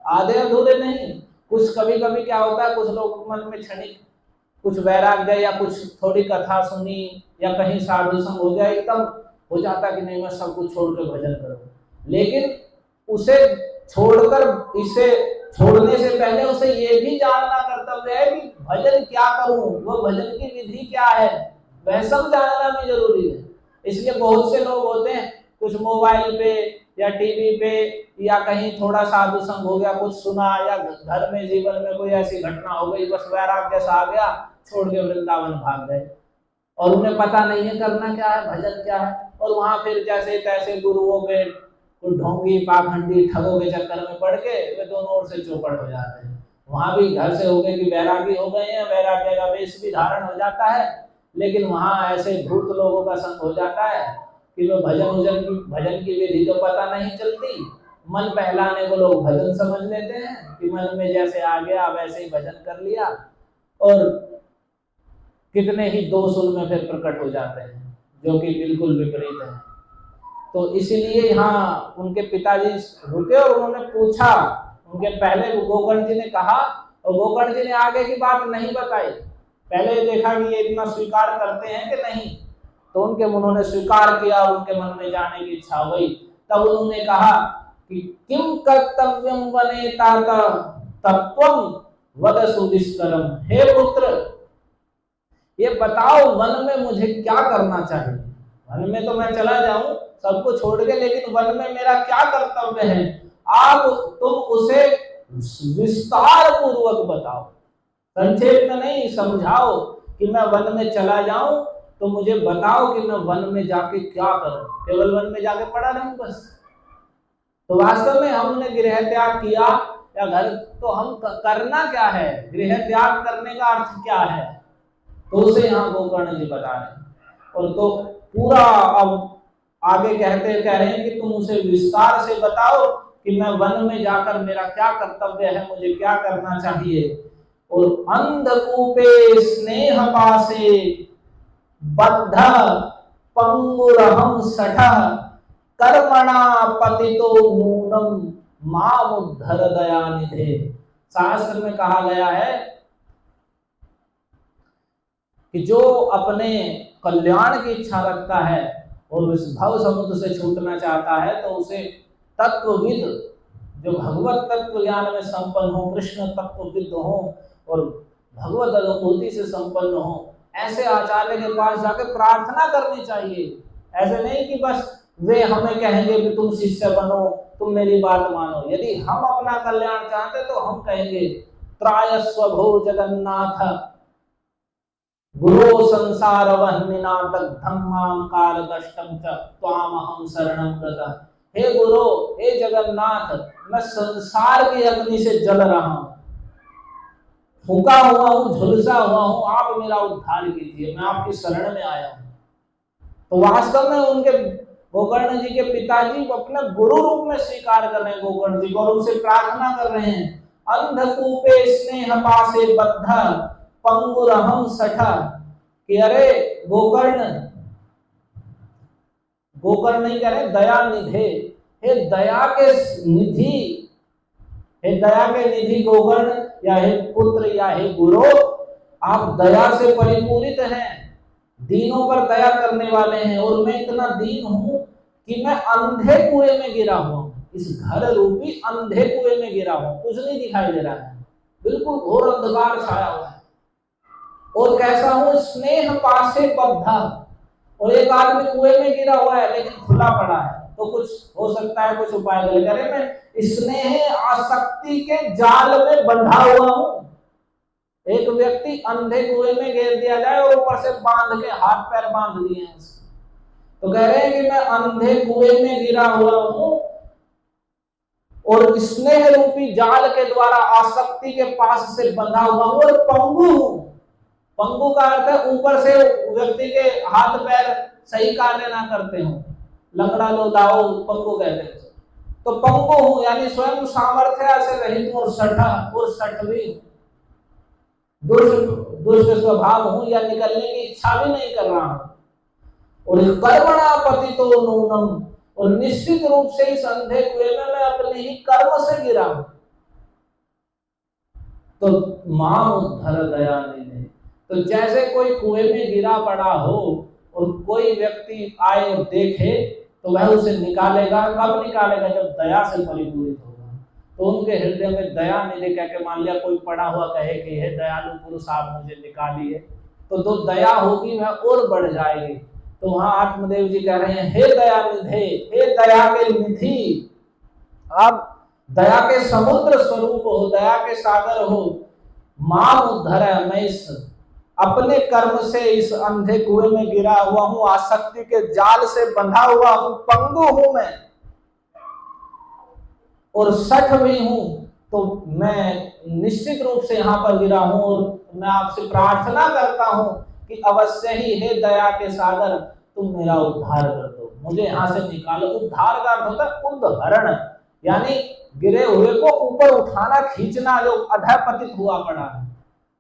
आधे अधूरे नहीं। कुछ कभी कभी क्या होता है, कुछ लोग मन में क्षणिक कुछ वैराग्य या कुछ थोड़ी कथा सुनी या कहीं साधु संग हो गया, एकदम हो जाता कि नहीं मैं सब कुछ छोड़कर भजन करूं। लेकिन उसे छोड़कर, इसे छोड़ने से पहले उसे ये भी जानना कर्तव्य है कि भजन क्या करूं, वो भजन की विधि क्या है, वह सब जानना भी जरूरी है। इसलिए बहुत से लोग होते हैं, कुछ मोबाइल पे या टीवी पे या कहीं थोड़ा साधु संग हो गया, कुछ सुना, या घर में जीवन में कोई ऐसी घटना हो गई, बस वैराग्य सा आ गया, छोड़ के वृंदावन भाग गए, और उन्हें पता नहीं है करना क्या है, भजन क्या है। और वहां फिर जैसे तैसे गुरुओं के ढोंगी पाखंडी ठगों के चक्कर में पड़ के वे दोनों ओर से चौपट हो जाते हैं। वहां भी घर से हो गए कि वैरागी हो गए हैं, वैराग्य का वेश भी धारण हो जाता है, लेकिन वहां ऐसे धूर्त लोगों का संग हो जाता है कि वो भजन की विधि तो पता नहीं चलती, मन बहलाने को लोग भजन समझ लेते हैं कि मन में जैसे आ गया वैसे ही भजन कर लिया, और कितने ही दोष उनमें फिर प्रकट हो जाते हैं जो कि बिल्कुल विपरीत है। तो इसीलिए यहाँ उनके पिताजी रुके और उन्होंने पूछा, उनके पहले गोकर्ण जी ने कहा, और गोकर्ण जी ने आगे की बात नहीं बताई। पहले देखा कि ये इतना स्वीकार करते हैं कि नहीं, तो उन्होंने स्वीकार किया, उनके मन में जाने की इच्छा हुई। तब उन्होंने कहा कि किम कर्तव्यम वने तात तत्वम वद सुविस्तरम, हे पुत्र ये बताओ वन में मुझे क्या करना चाहिए। वन में तो मैं चला जाऊं सबको छोड़ के, लेकिन वन में मेरा क्या कर्तव्य है, आप तुम उसे विस्तार पूर्वक बताओ, संक्षेप में नहीं, समझाओ कि मैं वन में चला जाऊं तो मुझे बताओ कि मैं वन में जाके क्या करूं, केवल वन में जाके पड़ा रहूं बस। तो वास्तव में हमने गृह त्याग किया या घर, तो हम करना क्या है, गृह त्याग करने का अर्थ क्या है, तो उसे यहाँ गोकर्ण जी बता रहे हैं। और तो पूरा अब आगे कह रहे हैं कि तुम उसे विस्तार से बताओ कि मैं वन में जाकर मेरा क्या कर्तव्य है, मुझे क्या करना चाहिए। और अंधकूपे स्नेह पासे बद्ध पंगुरहम सठः कर्मणा पतितो नूनम माम उद्धर दयानिधे। शास्त्र में कहा गया है कि जो अपने कल्याण की इच्छा रखता है और उस भव समुद्र से छूटना चाहता है, तो उसे तत्वविद, जो भगवत तत्व ज्ञान में संपन्न हो, कृष्ण तत्वविद हो और भगवत अनुभूति से संपन्न हो, ऐसे आचार्य के पास जाकर प्रार्थना करनी चाहिए। ऐसे नहीं कि बस वे हमें कहेंगे कि तुम शिष्य बनो, तुम मेरी बात मानो। यदि हम अपना कल्याण चाहते तो हम कहेंगे त्रायस्व भो जगन्नाथ गुरु संसार वह्निनाथक धम्मां काल दष्टम च त्वामहं शरणं गतः। हे गुरु, हे जगन्नाथ, मैं संसार की अग्नि से जल रहा हूं, फूका हुआ हूं, झुलसा हुआ हूं, आप मेरा उद्धार कीजिए, मैं आपकी शरण में आया हूं। तो वास्तव में उनके गोकर्ण जी के पिताजी अपने गुरु रूप में स्वीकार कर रहे हैं गोकर्ण जी को, और उनसे प्रार्थना कर रहे हैं, अंधकूपे स्नेह पासे बद्ध पंगुरहम सठा, कि अरे गोकर्ण, गोकर्ण नहीं कह रहे, दया निधे, हे दया के निधि, हे दया के निधि गोकर्ण, या हे पुत्र, या हे गुरु, आप दया से परिपूरित हैं, दीनों पर दया करने वाले हैं। और मैं इतना दीन हूं कि मैं अंधे कुएं में गिरा हुआ, इस घर रूपी अंधे कुएं में गिरा हुआ, कुछ नहीं दिखाई दे रहा है, बिल्कुल घोर अंधकार छाया हुआ है। और कैसा हूं, स्नेह पासे बद्धा, और एक आदमी कुएं में गिरा हुआ है लेकिन खुला पड़ा है, तो कुछ हो सकता है, कुछ उपाय करे, मैं स्नेह आसक्ति के जाल में बंधा हुआ हूं। एक व्यक्ति अंधे कुएं में गिर दिया जाए और ऊपर से बांध के हाथ पैर बांध दिए हैं, तो कह रहे हैं कि मैं अंधे कुएं में गिरा हुआ हूं और स्नेह रूपी जाल के द्वारा आसक्ति के पास से बंधा हुआ हूं और पंगु हूं। पंगु का अर्थ है ऊपर से व्यक्ति के हाथ पैर सही कार्य ना करते हो, लंगड़ा लोलाओ पंगु कहते हैं। तो पंगु हूं यानी स्वयं सामर्थ्य से रहित हूं, सठा और सठवी, दुष्ट स्वभाव हूं या निकलने की इच्छा भी नहीं कर रहा हूं। और कर्मणा पतितो नूनम, और निश्चित रूप से इस अंधे कुएं में मैं अपने ही कर्म से गिरा हूं। तो मां उद्धर दया निधे, तो जैसे कोई कुएं में गिरा पड़ा हो और कोई व्यक्ति आए और देखे तो वह उसे निकालेगा। कब निकालेगा? जब दया से परिपूरित होगा। तो उनके हृदय में दया निधि कह के, मान लिया कोई पड़ा हुआ कहे कि हे दयालु पुरुष आप मुझे निकालिए, तो जो दया होगी वह और बढ़ जाएगी। तो वहां आत्मदेव जी कह रहे हैं, हे दया निधे, हे दया के निधि, आप दया के समुद्र स्वरूप हो, दया के सागर हो। मां उद्धर है, मैं इस अपने कर्म से इस अंधे कुएं में गिरा हुआ हूं, आसक्ति के जाल से बंधा हुआ हूं, पंगु हूं मैं और सठ भी हूं। तो मैं निश्चित रूप से यहाँ पर गिरा हूं और मैं आपसे प्रार्थना करता हूं कि अवश्य ही हे दया के सागर तुम मेरा उद्धार कर दो, मुझे यहाँ से निकालो। उद्धार का अर्थ होता है उद्धरण, यानी गिरे हुए को ऊपर उठाना, खींचना, जो अधपतित हुआ पड़ा है।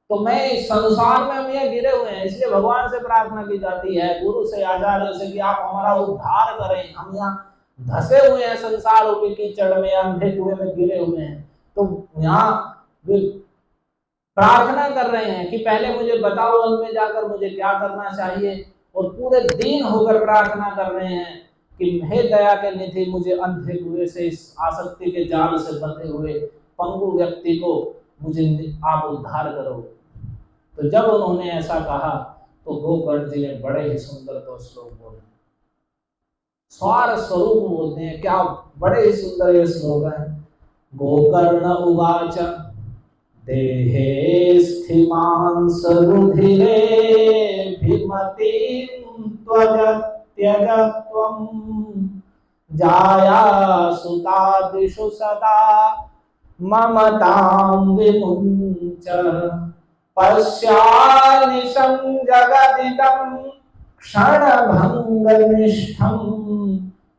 तो मैं संसार में हम ये गिरे हुए हैं, इसलिए भगवान से प्रार्थना की जाती है, गुरु से, आचार्य से, कि आप हमारा उद्धार करें। हम यहाँ धसे हुए हैं संसार रूपी कीचड़ में, अंधे कुएं में गिरे हुए हैं। तो यहाँ प्रार्थना कर रहे हैं कि पहले मुझे बताओ वन में जाकर मुझे क्या करना चाहिए, और पूरे दीन होकर प्रार्थना कर रहे हैं कि हे दया के निधि, मुझे अंधे कुएं से, इस आसक्ति के जाल से बंधे हुए पंगु व्यक्ति को मुझे आप उद्धार करो। तो जब उन्होंने ऐसा कहा तो गोकर्ण जी ने बड़े ही सुंदर तो श्लोक बोले, स्वार स्वरूप बोलते हैं, क्या बड़े ही सुंदर ये श्लोक है। गोकर्ण उवाच देहे स्थिमांस रुधिरे भिमतिं त्यजत्वं जाया सुतादिषु सदा ममतां विमुञ्च पश्यानिशं जगदिदं क्षणभङ्गनिष्ठं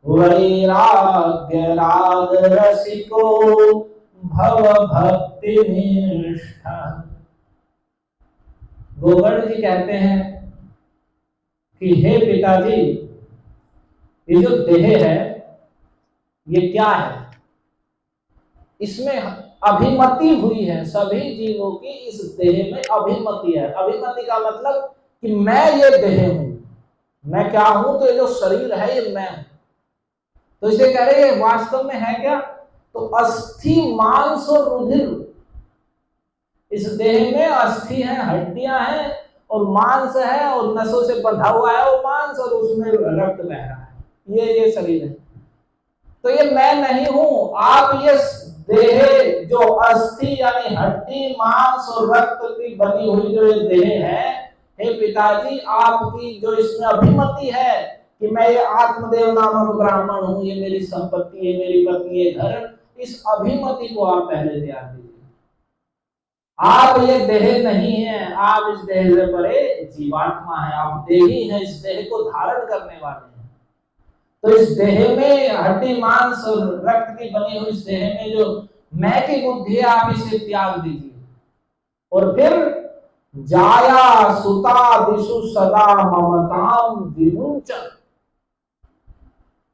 वैराग्यरागरसिको भवभक्तिनिष्ठः। गोकर्ण जी कहते हैं कि हे पिताजी, ये जो देह है ये क्या है? इसमें अभिमति हुई है, सभी जीवों की इस देह में अभिमति है। अभिमति का मतलब कि मैं ये देह हूं, मैं क्या हूं? तो ये जो शरीर है ये मैं हूं। तो इसे कह रहे हैं वास्तव में है क्या? तो अस्थि, मांस और रुधिर, इस देह में अस्थि है, हड्डियां हैं और मांस है और नसों से बंधा हुआ है वो मांस, और उसमें रक्त बह रहा है, ये शरीर है। तो ये मैं नहीं हूं। आप ये देह जो अस्थि यानी हड्डी, मांस और रक्त की बनी हुई जो ये देह है, हे पिताजी, आपकी जो इसमें अभिमति है कि मैं ये आत्मदेव नामक ब्राह्मण हूं, ये मेरी संपत्ति है, मेरी पत्नी, ये घर, इस अभिमति को आप पहले त्याग दीजिए। आप ये देह नहीं है, आप इस देह से परे जीवात्मा है, आप देही हैं, इस देह को धारण करने वाले हैं। तो इस देह में हड्डी, मांस और रक्त की बनी हुई इस देह में जो मैं की बुद्धि है, आप इसे त्याग दीजिए। और फिर जाया सुता दिशु सदा ममताम विमुंच,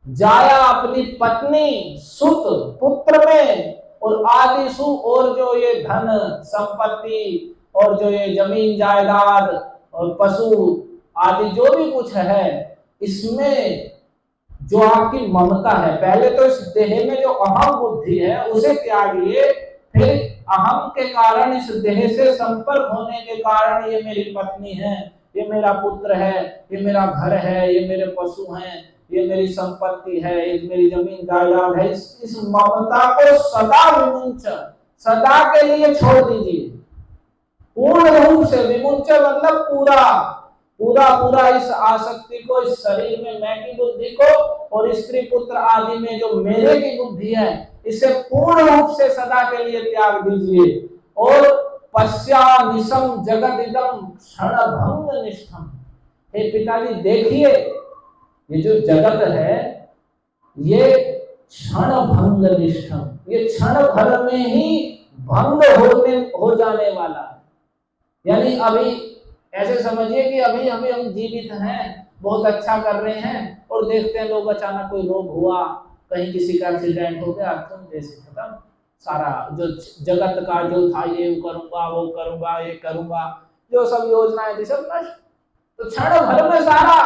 जाया अपनी पत्नी, सुत पुत्र में, और आदिशु और जो ये धन संपत्ति और जो ये जमीन जायदाद और पशु आदि जो भी कुछ है, इसमें जो आपकी ममता है, पहले तो इस देह में जो अहम बुद्धि है उसे त्यागिए। फिर अहम के कारण, इस देह से संपर्क होने के कारण, ये मेरी पत्नी है, ये मेरा पुत्र है, ये मेरा घर है, ये मेरे पशु हैं, ये मेरी संपत्ति है, ये मेरी जमीन जायदाद है, इस ममता को सदा विमुंच, सदा के लिए छोड़ दीजिए। पूर्ण रूप से, विमुंच मतलब पूरा पूरा पूरा इस आसक्ति को, इस शरीर में मैं की बुद्धि को और स्त्री पुत्र आदि में जो मेरे की बुद्धि है, इसे पूर्ण रूप से सदा के लिए त्याग दीजिए। और पश्यानिशम जगदिदम क्षणभंग निष्ठम, हे पिताजी देखिए, ये जो जगत है ये क्षणभंग निष्ठम, ये क्षण भर में ही भंग हो जाने वाला है। यानी अभी ऐसे समझिए कि अभी अभी हम जीवित हैं, बहुत अच्छा कर रहे हैं, और देखते हैं लोग अचानक कोई रोग हुआ, कहीं किसी का एक्सीडेंट हो गया, तुम जैसे खत्म, सारा जो जगत का जो था, ये करूंगा वो करूंगा ये करूंगा, जो सब योजनाएं थी सब नष्ट, तो क्षण भर में सारा।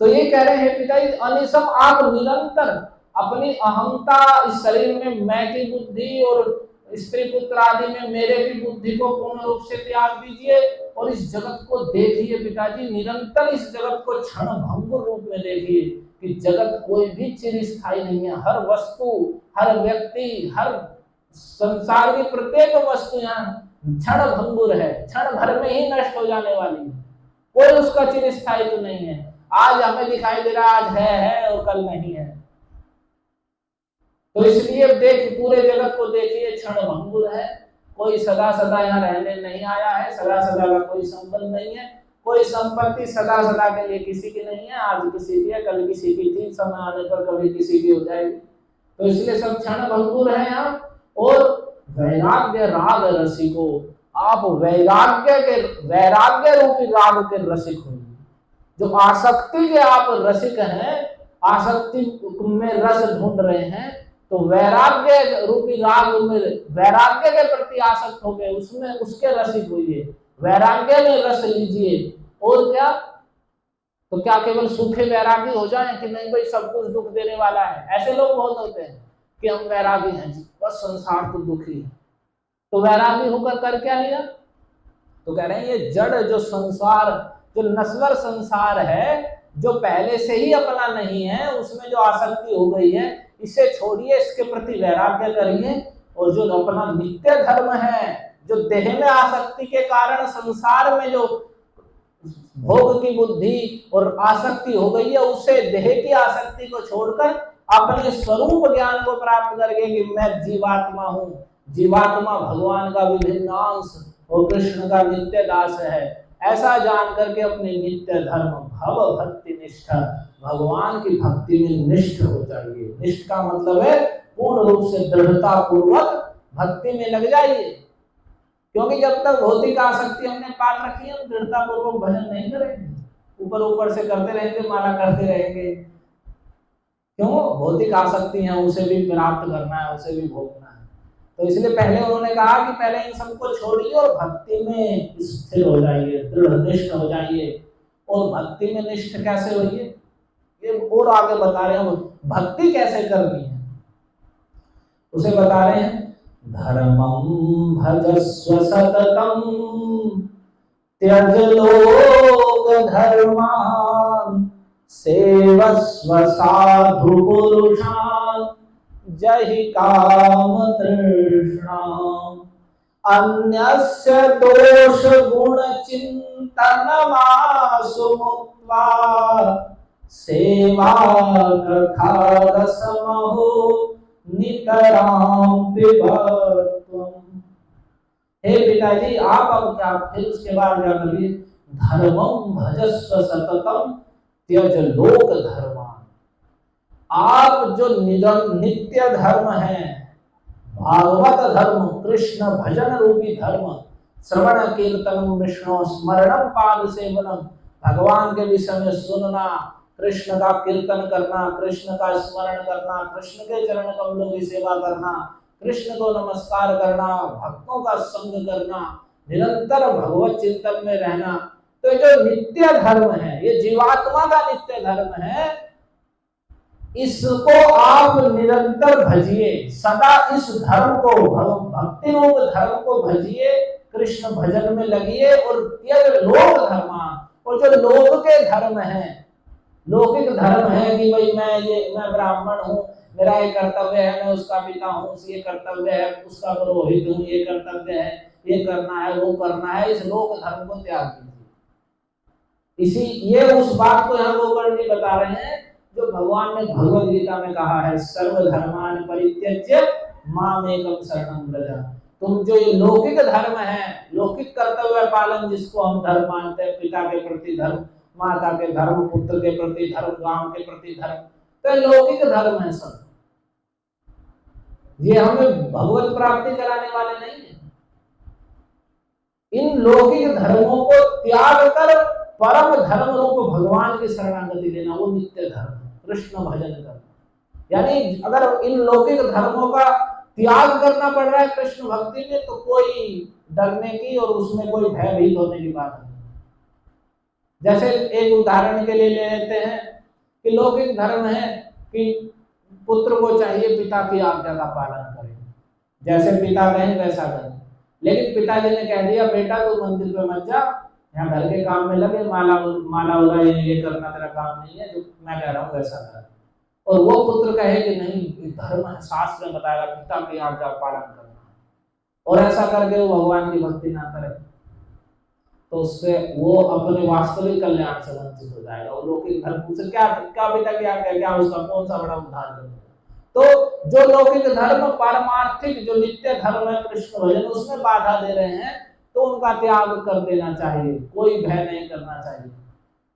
तो ये कह रहे हैं पिताजी, अनिशम आप निरंतर अपनी अहंता, इस शरीर में मैं की बुद्धि और स्त्री पुत्र आदि में मेरे की बुद्धि को पूर्ण रूप से त्याग दीजिए, और इस जगत को देखिए पिताजी, निरंतर इस जगत को क्षण भंगुर रूप में देखिए कि जगत कोई भी चिरस्थायी नहीं है। हर वस्तु, हर व्यक्ति, हर संसार की प्रत्येक वस्तु यहाँ क्षण भंगुर है, क्षण भर में ही नष्ट हो जाने वाली है, कोई उसका चिरस्थायी तो नहीं है। आज हमें दिखाई दे रहा आज है और कल नहीं है। तो इसलिए देख, पूरे जगत को देखिए, क्षण भंगुर है, कोई सदा सदा यहाँ रहने नहीं आया है, सदा सदा का कोई संबंध नहीं है, कोई संपत्ति सदा सदा के लिए किसी की नहीं है, आज किसी की है, कल किसी की थी, समय आने पर कभी किसी की हो जाएगी। तो इसलिए सब क्षण भंगुर है यहाँ। और वैराग्य राग रसिको, आप वैराग्य रूपी राग के रसिक होंगे। जो आसक्ति के आप रसिक हैं, आसक्ति में रस ढूंढ रहे हैं, तो वैराग्य रूपी राग में वैराग्य के प्रति आसक्त हो गए, उसमें उसके रसिक होइए, वैराग्य में रस लीजिए। और क्या, तो क्या केवल सूखे वैरागी हो जाएं कि नहीं भाई सब कुछ दुख देने वाला है? ऐसे लोग बहुत होते हैं कि हम वैरागी हैं जी, बस संसार तो दुखी है। तो वैरागी होकर कर क्या लिया? तो कह रहे हैं ये जड़ जो संसार, जो नश्वर संसार है, जो पहले से ही अपना नहीं है, उसमें जो आसक्ति हो गई है, इसे छोड़िए, इसके प्रति वैराग्य करिए। और जो अपना नित्य धर्म है, जो देह में आसक्ति के कारण संसार में जो भोग की बुद्धि और आसक्ति हो गई है, उसे देह की आसक्ति को छोड़कर अपने स्वरूप ज्ञान को प्राप्त करके कि मैं जीवात्मा हूँ, जीवात्मा भगवान का विभिन्न अंश और कृष्ण का नित्य दास है, ऐसा जान करके अपने नित्य धर्म भव भक्ति निष्ठा, भगवान की भक्ति में निष्ठ हो जाइए। निष्ठ का मतलब है पूर्ण रूप से दृढ़ता पूर्वक भक्ति में लग जाइए। क्योंकि जब तक भौतिक आसक्ति हमने पाल रखी है, हम दृढ़ता पूर्वक भजन नहीं करेंगे, ऊपर ऊपर से करते रहेंगे, माला करते रहेंगे। क्यों? भौतिक आसक्ति है, उसे भी प्राप्त करना है, उसे भी भोगना है। तो इसलिए पहले उन्होंने कहा कि पहले इन सबको छोड़िए और भक्ति में स्थिर हो जाइए, दृढ़ निष्ठ हो जाइए। और भक्ति में निष्ठ कैसे होइए, ये और आगे बता रहे हैं, भक्ति कैसे करनी है उसे बता रहे हैं। धर्मं भजस्व सततं त्यज लोक धर्मान् सेवस्व साधु पुरुषान् जहि काम तृष्णाम् अन्यस्य दोष गुण चिंतनमासु मुक्त्वा सेवा कथा रसमहो नितराम पिबत्वम्। हे पिताजी, आप अब क्या, फिर उसके बाद क्या करिए, धर्मं भजस्व सततम त्यज लोक धर्मान। आप जो नित्य धर्म है, भागवत धर्म, कृष्ण भजन रूपी धर्म, श्रवण कीर्तनम विष्णु स्मरणम पाद सेवनम, भगवान के विषय में सुनना, कृष्ण का कीर्तन करना, कृष्ण का स्मरण करना, कृष्ण के चरण कमलों की सेवा करना, कृष्ण को नमस्कार करना, भक्तों का संग करना, निरंतर भगवत चिंतन में रहना, तो जो नित्य धर्म है, ये जीवात्मा का नित्य धर्म है, इसको आप निरंतर भजिए, सदा इस धर्म को, भक्ति रूप धर्म को भजिए, कृष्ण भजन में लगिए। और ये लोक धर्म, और जो लोक के धर्म है, लौकिक धर्म है कि भाई मैं ब्राह्मण हूँ, मेरा ये कर्तव्य है, मैं उसका पिता हूँ, ये कर्तव्य है, उसका पुरोहित हूँ, ये कर्तव्य है, ये करना है, वो करना है, इस लोक धर्म को त्याग कीजिए। ये उस बात को यहाँ गोकर्ण जी बता रहे हैं जो भगवान ने भगवद गीता में कहा है, सर्वधर्मान परित्यज्य मामेकं शरणं व्रज। तुम जो ये लौकिक धर्म है, लौकिक कर्तव्य पालन जिसको हम धर्म मानते हैं, पिता के प्रति धर्म, माता के धर्म, पुत्र के प्रति धर्म, गांव के प्रति धर्म, तो लौकिक धर्म है सब। ये हमें भगवत प्राप्ति कराने वाले नहीं है। इन लौकिक धर्मों को त्याग कर परम धर्म रूप भगवान की शरणागति लेना, वो नित्य धर्म, कृष्ण भजन करना। यानी अगर इन लौकिक धर्मों का त्याग करना पड़ रहा है कृष्ण भक्ति में, तो कोई डरने की और उसमें कोई भयभीत होने की बात नहीं। जैसे एक उदाहरण के लिए ले लेते हैं कि लौकिक धर्म है कि पुत्र को चाहिए पिता की आज्ञा का पालन करें, जैसे पिता कहें वैसा करें। लेकिन पिताजी ने कह दिया बेटा तू मंदिर पे मत जा, यहाँ घर के काम में लगे, माला उला ये करना तेरा काम नहीं है, जो मैं कह रहा हूँ वैसा कर। और वो पुत्र कहे कि नहीं, धर्म शास्त्र में बताया पिता की आज्ञा पालन करना, और ऐसा करके वो भगवान की भक्ति ना करे, तो उससे वो अपने वास्तविक कल्याण से वंचित हो जाएगा। और लौकिक धर्म से क्या पिता की आज्ञा, क्या उसका कौन सा बड़ा उद्धार करेगा। तो जो लौकिक धर्म, पारमार्थिक जो नित्य धर्म है कृष्ण भजन, उसमें बाधा दे रहे हैं, तो उनका त्याग कर देना चाहिए, कोई भय नहीं करना चाहिए।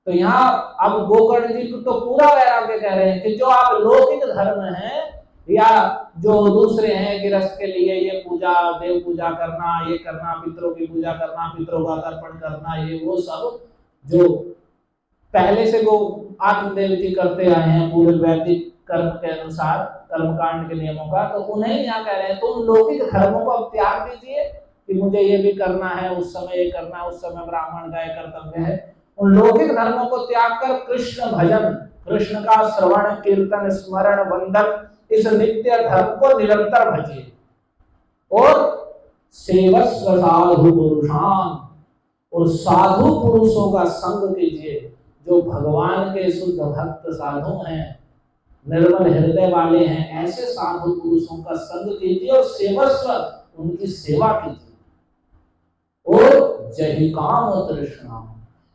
तो यहाँ अब गोकर्ण जी तो पूरा वैराग्य कह रहे हैं कि जो आप लौकिक धर्म है या जो दूसरे हैं गृहस्थ के लिए, ये पूजा, देव पूजा करना, ये करना, पितरों की पूजा करना, पितरों का तर्पण करना, ये वो सब जो पहले से वो आत्मदेव जी करते आए हैं पूरे वैदिक कर्म के अनुसार, कर्मकांड के नियमों का, तो उन्हें यहाँ कह रहे हैं तुम लौकिक धर्मों को अब त्याग दीजिए कि मुझे ये भी करना है, उस समय ये करना है, उस समय ब्राह्मण का कर्तव्य है। उन लौकिक धर्मों को त्याग कर कृष्ण भजन, कृष्ण का श्रवण कीर्तन स्मरण वंदन, इस नित्य धर्म को निरंतर भजिए। और सेवस्व साधु पुरुषान, और साधु पुरुषों का संग कीजिए, जो भगवान के शुद्ध भक्त साधु हैं, निर्मल हृदय वाले हैं, ऐसे साधु पुरुषों का संग कीजिए और सेवस्व, उनकी सेवा कीजिए। और जहि काम तृष्णा,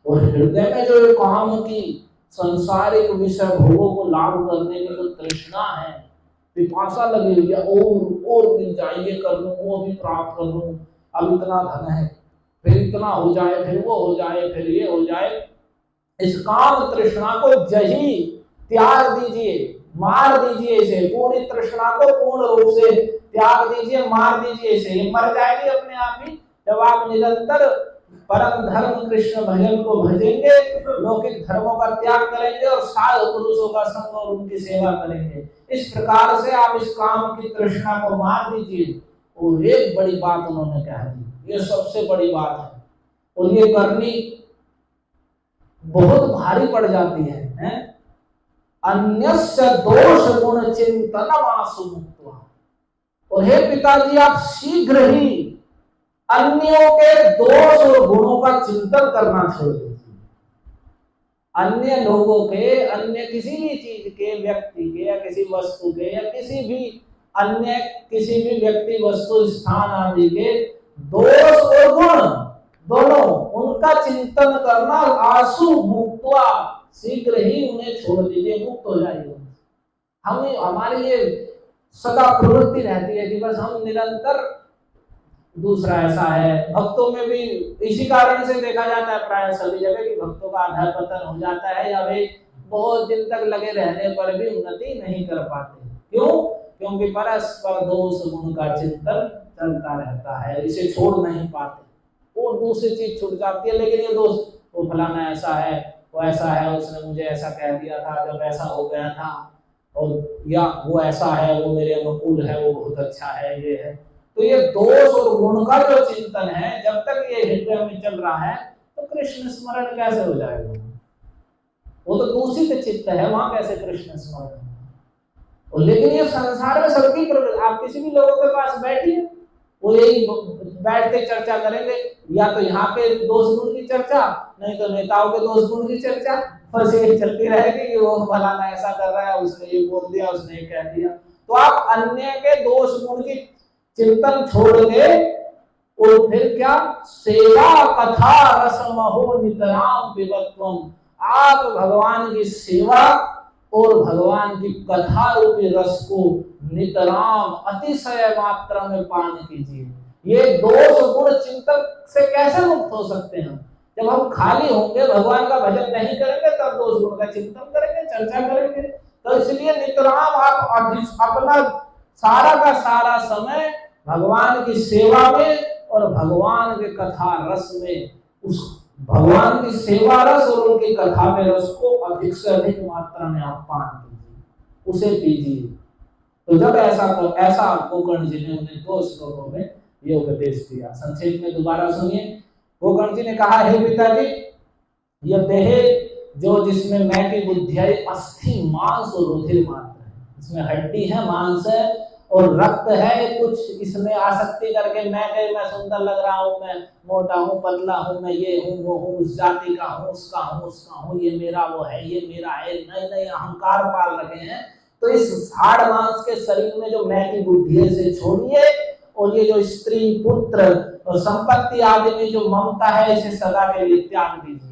और हृदय में जो काम की संसारिक विषय भोगों को लाभ करने की जो तृष्णा है, पिपासा लगी हुई है, और मिल जाए, ये कर लूं, वो भी प्राप्त कर लूं, अब इतना धन है, फिर इतना हो जाए, फिर वो हो जाए, फिर ये हो जाए, इस काम तृष्णा को जही त्याग दीजिए, मार दीजिए इसे, पूरी तृष्णा को पूर्ण रूप से त्याग दीजिए, मार दीजिए इसे, ये मर जाएगी अपने आप ही जब आप निरंतर परम धर्म कृष्ण भजन को भजेंगे, लौकिक धर्मों का त्याग करेंगे और साधु पुरुषों का संग और उनकी सेवा करेंगे। इस प्रकार से आप इस काम की तृष्णा को मार दीजिए। और एक बड़ी बात उन्होंने कह दी, ये सबसे बड़ी बात है, और ये करनी बहुत भारी पड़ जाती है? अन्यस्य दोष गुण चिंतनमासु मुक्त्वा। और हे पिताजी, आप शीघ्र ही अन्यों के दोष और गुणों का चिंतन करना छोड़ दीजिए। अन्य लोगों के, अन्य किसी भी चीज के, व्यक्ति के या किसी वस्तु के या किसी भी अन्य किसी भी व्यक्ति, वस्तु, स्थान आदि के दोष और गुण दोनों, उनका चिंतन करना, आसु मुक्त्वा, शीघ्र ही उन्हें छोड़ दीजिए, मुक्त हो जाइए। हमारी ये सदा प्रवृत्ति रहती है कि बस हम निरंतर, दूसरा ऐसा है भक्तों में भी इसी कारण से देखा जाता है प्राय सभी जगह कि भक्तों का अधः पतन हो जाता है, या वे बहुत दिन तक लगे रहने पर भी उन्नति नहीं कर पाते। क्यों? क्योंकि परस्पर दोष गुण का चिंतन चलता रहता है, इसे छोड़ नहीं पाते। वो दूसरी चीज छूट जाती है, लेकिन ये दोस्त, वो फलाना ऐसा है, वो ऐसा है, उसने मुझे ऐसा कह दिया था जब ऐसा हो गया था, और या वो ऐसा है, वो मेरे अनुकूल है, वो बहुत अच्छा है, ये है। तो ये दोष और गुण का जो चिंतन है, जब तक ये हृदय में चल रहा है तो कृष्ण स्मरण कैसे हो जाएगा? वो तो दूषित चित्त है, वहां कैसे कृष्ण स्मरण? और लेकिन ये संसार में सबकी प्रवृत्ति, आप किसी भी लोगों के पास बैठिए, वो यही बैठ के चर्चा करेंगे, या तो यहाँ पे दोष गुण की चर्चा, नहीं तो नेताओं के दोष गुण की चर्चा, बस ये चलती रहेगी कि वो फलाना ऐसा कर रहा है, उसने ये बोल दिया, उसने ये कह दिया। तो आप अन्य के दोष गुण की चिंतन छोड़ के, और फिर क्या, सेवा कथा रसमहो नितराम पिबत्वम, आप भगवान की सेवा और भगवान की कथा रूपी रस को नितराम अतिशय मात्रा में पान कीजिए। ये दोष गुण चिंतन से कैसे मुक्त हो सकते हैं? जब हम खाली होंगे, भगवान का भजन नहीं करेंगे, तब दोष गुण का चिंतन करेंगे, चर्चा करेंगे। तो इसलिए नितराम आप अपना सारा का सारा समय भगवान की सेवा में और भगवान के कथा रस में, उस भगवान की सेवा रस और उनकी कथा में रस को अधिक से अधिक मात्रा में आप पान कीजिए, उसे पीजिए। तो जब ऐसा गोकर्ण जी ने उन्हें 2 श्लोकों में ये उपदेश दिया। संक्षेप में दोबारा सुनिए। गोकर्ण जी ने कहा, हे पिताजी, यह देह जो जिसमें मैं की बुद्धि है, अस्थि मांस और रुधिर मात्र है। इसमें हड्डी है, मांस है और रक्त है। कुछ इसमें आसक्ति करके मैं सुंदर लग रहा हूँ, मैं मोटा हूँ, पतला हूँ, मैं ये हूँ, वो हूँ, उस जाति का हूँ, उसका हूँ, ये मेरा, वो है, ये मेरा है, नए अहंकार पाल रखे हैं। तो इस हाड़ मांस के शरीर में जो मैं की बुद्धि है, इसे छोड़िए, और ये जो स्त्री पुत्र और संपत्ति आदि में जो ममता है, इसे सदा के लिए त्याग दीजिए।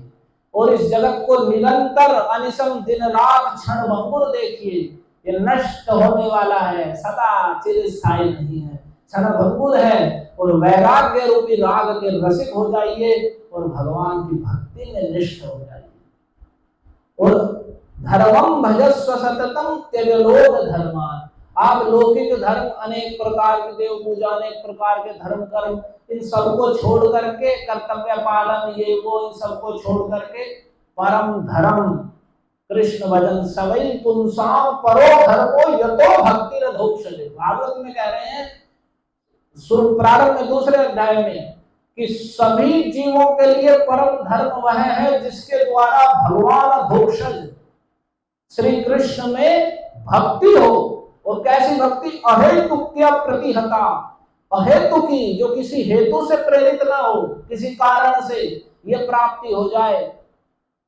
और इस जगत को निरंतर अनिशम दिन रात क्षण भंगुर देखिए। ये नष्ट होने वाला है, सदा चिरस्थायी नहीं है, क्षण भंगुर है। और वैराग्य रूपी राग के रसिक हो जाइए और भगवान की भक्ति में निष्ठ हो जाइए। और धर्मम भजस्व सततम त्यज लोक धर्मान, आप लौकिक धर्म, अनेक प्रकार के देव पूजा, अनेक प्रकार के धर्म कर्म, इन सबको छोड़ करके, कर्तव्य पालन, ये वो, इन सबको छोड़ करके परम धर्म कृष्ण भजन सवै पुंसाम परो धर्मो यतो भक्ति रधोक्षते। भागवत में कह रहे हैं प्रारंभ में 2 अध्याय में कि सभी जीवों के लिए परम धर्म वह है जिसके द्वारा भगवान अधोक्षज श्री कृष्ण में भक्ति हो। और कैसी भक्ति? अहेतुक्या प्रतिहता, अहेतु की, जो किसी हेतु से प्रेरित ना हो, किसी कारण से ये प्राप्ति हो जाए,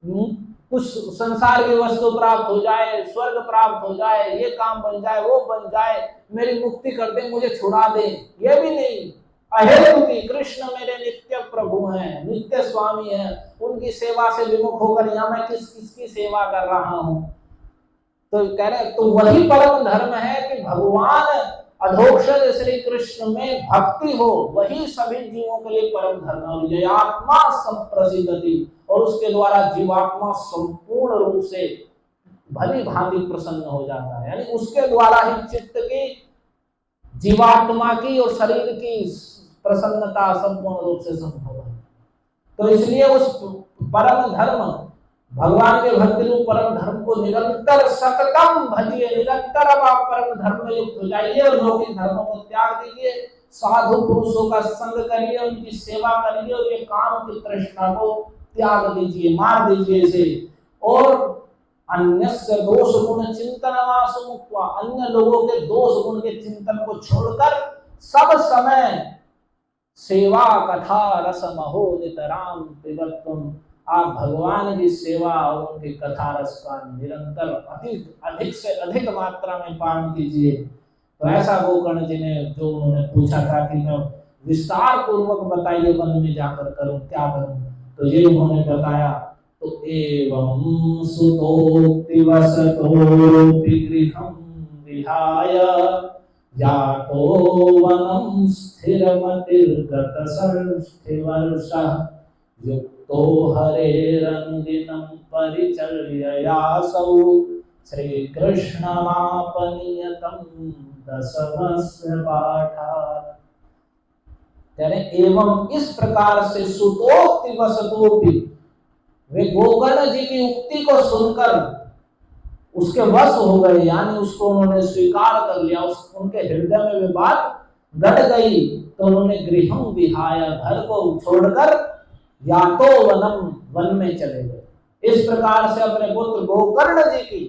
कुछ संसार की वस्तु प्राप्त हो जाए, स्वर्ग प्राप्त हो जाए, ये काम बन जाए, वो बन जाए, मेरी मुक्ति कर दे, मुझे छुड़ा दे, ये भी नहीं। अहेतु की, कृष्ण मेरे नित्य प्रभु हैं, नित्य स्वामी हैं, उनकी सेवा से विमुख होकर यहाँ मैं किसकी सेवा कर रहा हूँ? तो कह रहे, तो वही परम धर्म है कि भगवान अधोक्षज श्री कृष्ण में भक्ति हो, वही सभी जीवों के लिए परम धर्म है। ये आत्मा संप्रसिद्धति, और उसके द्वारा जीवात्मा संपूर्ण रूप से भली भांति प्रसन्न हो जाता है। यानी उसके द्वारा ही चित्त की, जीवात्मा की और शरीर की प्रसन्नता संपूर्ण रूप से संभव है। तो इसलिए उस परम धर्म, भगवान के भक्ति रूप परम धर्म को निरंतर सततम भजिए। निरंतर अब आप परम धर्म में युक्त हो जाइए और लौकिक धर्मों को त्याग दीजिए, साधु पुरुषों का संग करिए, उनकी सेवा करिए, और ये काम की तृष्णा को त्याग दीजिए, मार दीजिए इसे। और अन्यस्य दोष गुण चिंतनमासु मुक्त्वा, अन्य लोगों के दोष गुण के चिंतन को छोड़कर सब समय सेवा कथा रसमहो नितराम पिबत्वम, आप भगवान की सेवा और उनकी कथा रस का निरंतर अधिक से अधिक मात्रा में पान कीजिए। तो ऐसा गोकर्ण जी ने, जो उन्होंने पूछा था कि मैं विस्तार पूर्वक बताइए वन में जाकर करूं, क्या करूं, तो ये उन्होंने बताया। तो एवं सुतोक्ति वसतोपि गृहं विहाय जातो वनं स्थिरमतिर्गत षष्ठिवर्षः युक्तो हरेरनुदिनं परिचर्ययासौ श्रीकृष्णमापनियतं दशमस्य पाठात्। कह रहे एवं इस प्रकार से सुतोक्ति वसतोपि, वे गोकर्ण जी की उक्ति को सुनकर उसके वश हो गए, यानी उसको उन्होंने स्वीकार कर लिया, उनके हृदय में वे बात गड़ गई। तो उन्होंने गृहं विहाय, घर को छोड़कर या तो वनम, वन में चले गए। इस प्रकार से अपने पुत्र गोकर्ण जी की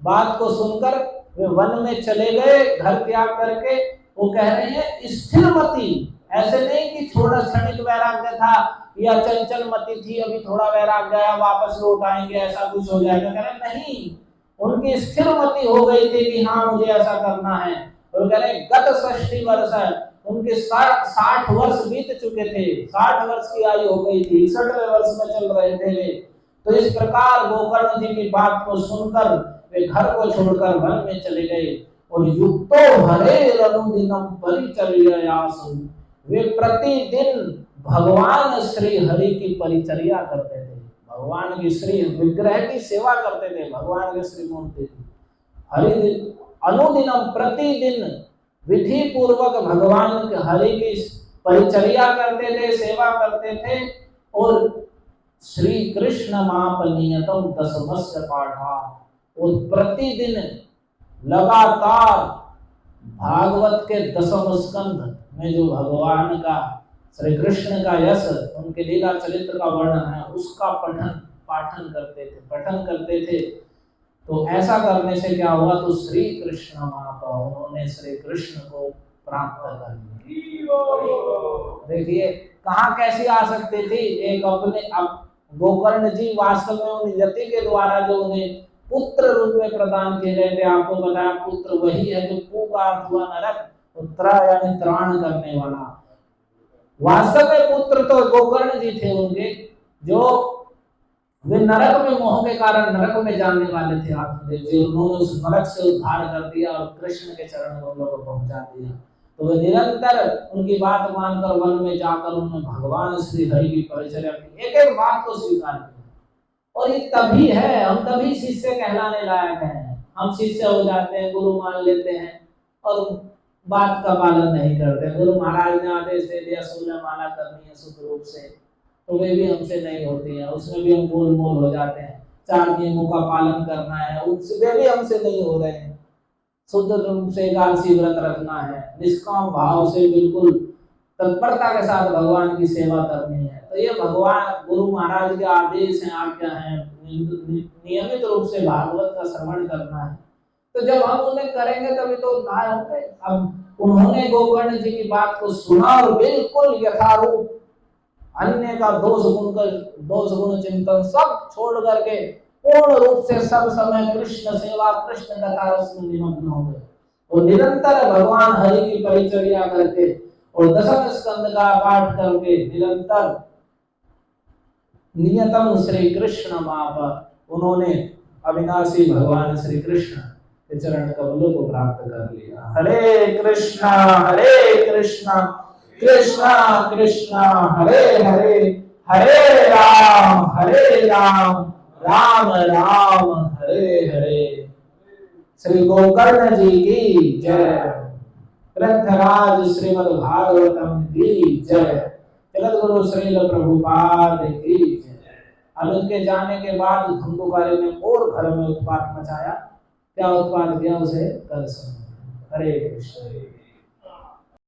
बात को सुनकर वे वन में चले गए, घर त्याग करके। वो कह रहे हैं स्थिरमति, ऐसे नहीं कि थोड़ा क्षणिक वैराग्य था या चंचल मति थी, अभी थोड़ा वैराग्य आया वापस लौट आएंगे, ऐसा कुछ हो जाएगा। कह रहे नहीं, उनकी स्थिर मति हो गई थी कि हाँ मुझे ऐसा करना है। और कह रहे गत 60 वर्ष है, उनके 60 वर्ष बीत चुके थे, 60 वर्ष की आयु हो गई थी, 61वें वर्ष में चल रहे थे वे। तो इस प्रकार गोकर्ण जी की बात को सुनकर वे घर को छोड़कर वन में चले गए। और युक्तो हरेरनुदिनं परिचर्ययासु, वे प्रतिदिन भगवान श्री हरि की परिचर्या करते थे, भगवान की श्री विग्रह की सेवा करते थे, भगवान के श्री मूर्ति की हरि अनुदिनम, प्रतिदिन विधि पूर्वक भगवान के हरि की परिचर्या करते थे, सेवा करते थे। और श्री कृष्ण मापनियतम दशमस्य पाठा, और प्रतिदिन लगातार भागवत के 10वें स्कंध में जो भगवान का, श्री कृष्ण का यश, उनके लीला चरित्र का वर्णन है, उसका पाठन करते थे। तो ऐसा करने से क्या हुआ, तो श्री कृष्ण माता, उन्होंने श्री कृष्ण को प्राप्त कर लिया। देखिए कहाँ कैसी आ सकती थी, एक अपने गोकर्ण जी वास्तव में उन यति के द्वारा जो उन्हें पुत्र रूप में प्रदान किए गए थे। आपको बताया पुत्र वही है जो पू का अर्थ हुआ नरक, उत्तरा यानी त्राण करने वाला। वास्तव में पुत्र तो गोकर्ण जी थे उनके, जो वे नरक में मोह के कारण नरक में जाने वाले थे आत्मदेव जी। उन्होंने उस नरक से उद्धार कर दिया और कृष्ण के चरण कमलों को पहुंचा दिया। तो वे निरंतर उनकी बात मानकर वन में जाकर उन्होंने भगवान श्री हरि की परिचर्या की, एक एक बात को स्वीकार किया। और ये तभी है, हम तभी शिष्य कहलाने लायक हैं। हम शिष्य हो जाते हैं, गुरु मान लेते हैं और बात का पालन नहीं करते। गुरु महाराज ने आदेश दे दिया 16 माला करनी है शुद्ध रूप से, तो वे भी हमसे नहीं होती है, उसमें भी हम गोलमोल हो जाते हैं। 4 नियमों का पालन करना है, उससे वे भी हमसे नहीं हो रहे हैं। शुद्ध रूप से एकादशी व्रत रखना है, निष्काम भाव से बिल्कुल तत्परता के साथ भगवान की सेवा करनी है। तो ये भगवान गुरु महाराज के आदेश हैं, आज्ञा है, नियमित रूप से भागवत का श्रवण करना है। तो जब हम उन्हें करेंगे तभी तो उद्धार होंगे। अब उन्होंने गोकर्ण जी की बात को सुना और बिल्कुल यथारूप अन्य का दोष गुण चिंतन सब छोड़ करके पूर्ण रूप से सब समय कृष्ण सेवा, कृष्ण कथा रस में निमग्न हो गए और निरंतर भगवान हरि की परिचर्या करके और 10वें स्कंद का पाठ करके निरंतर नियतम श्री कृष्ण माप, उन्होंने अविनाशी भगवान श्री कृष्ण के चरण कमलों को प्राप्त कर लिया। हरे कृष्णा कृष्णा कृष्णा हरे हरे, हरे राम राम राम हरे हरे। श्री गोकर्ण जी की जय। ग्रंथराज श्रीमद् भागवतम की जय। जगत गुरु श्रील प्रभुपाद की जय। अब उनके जाने के बाद धुंधुकारी ने और घर में उत्पात मचाया। क्या उत्पात किया उसे कल सुनो। हरे कृष्ण।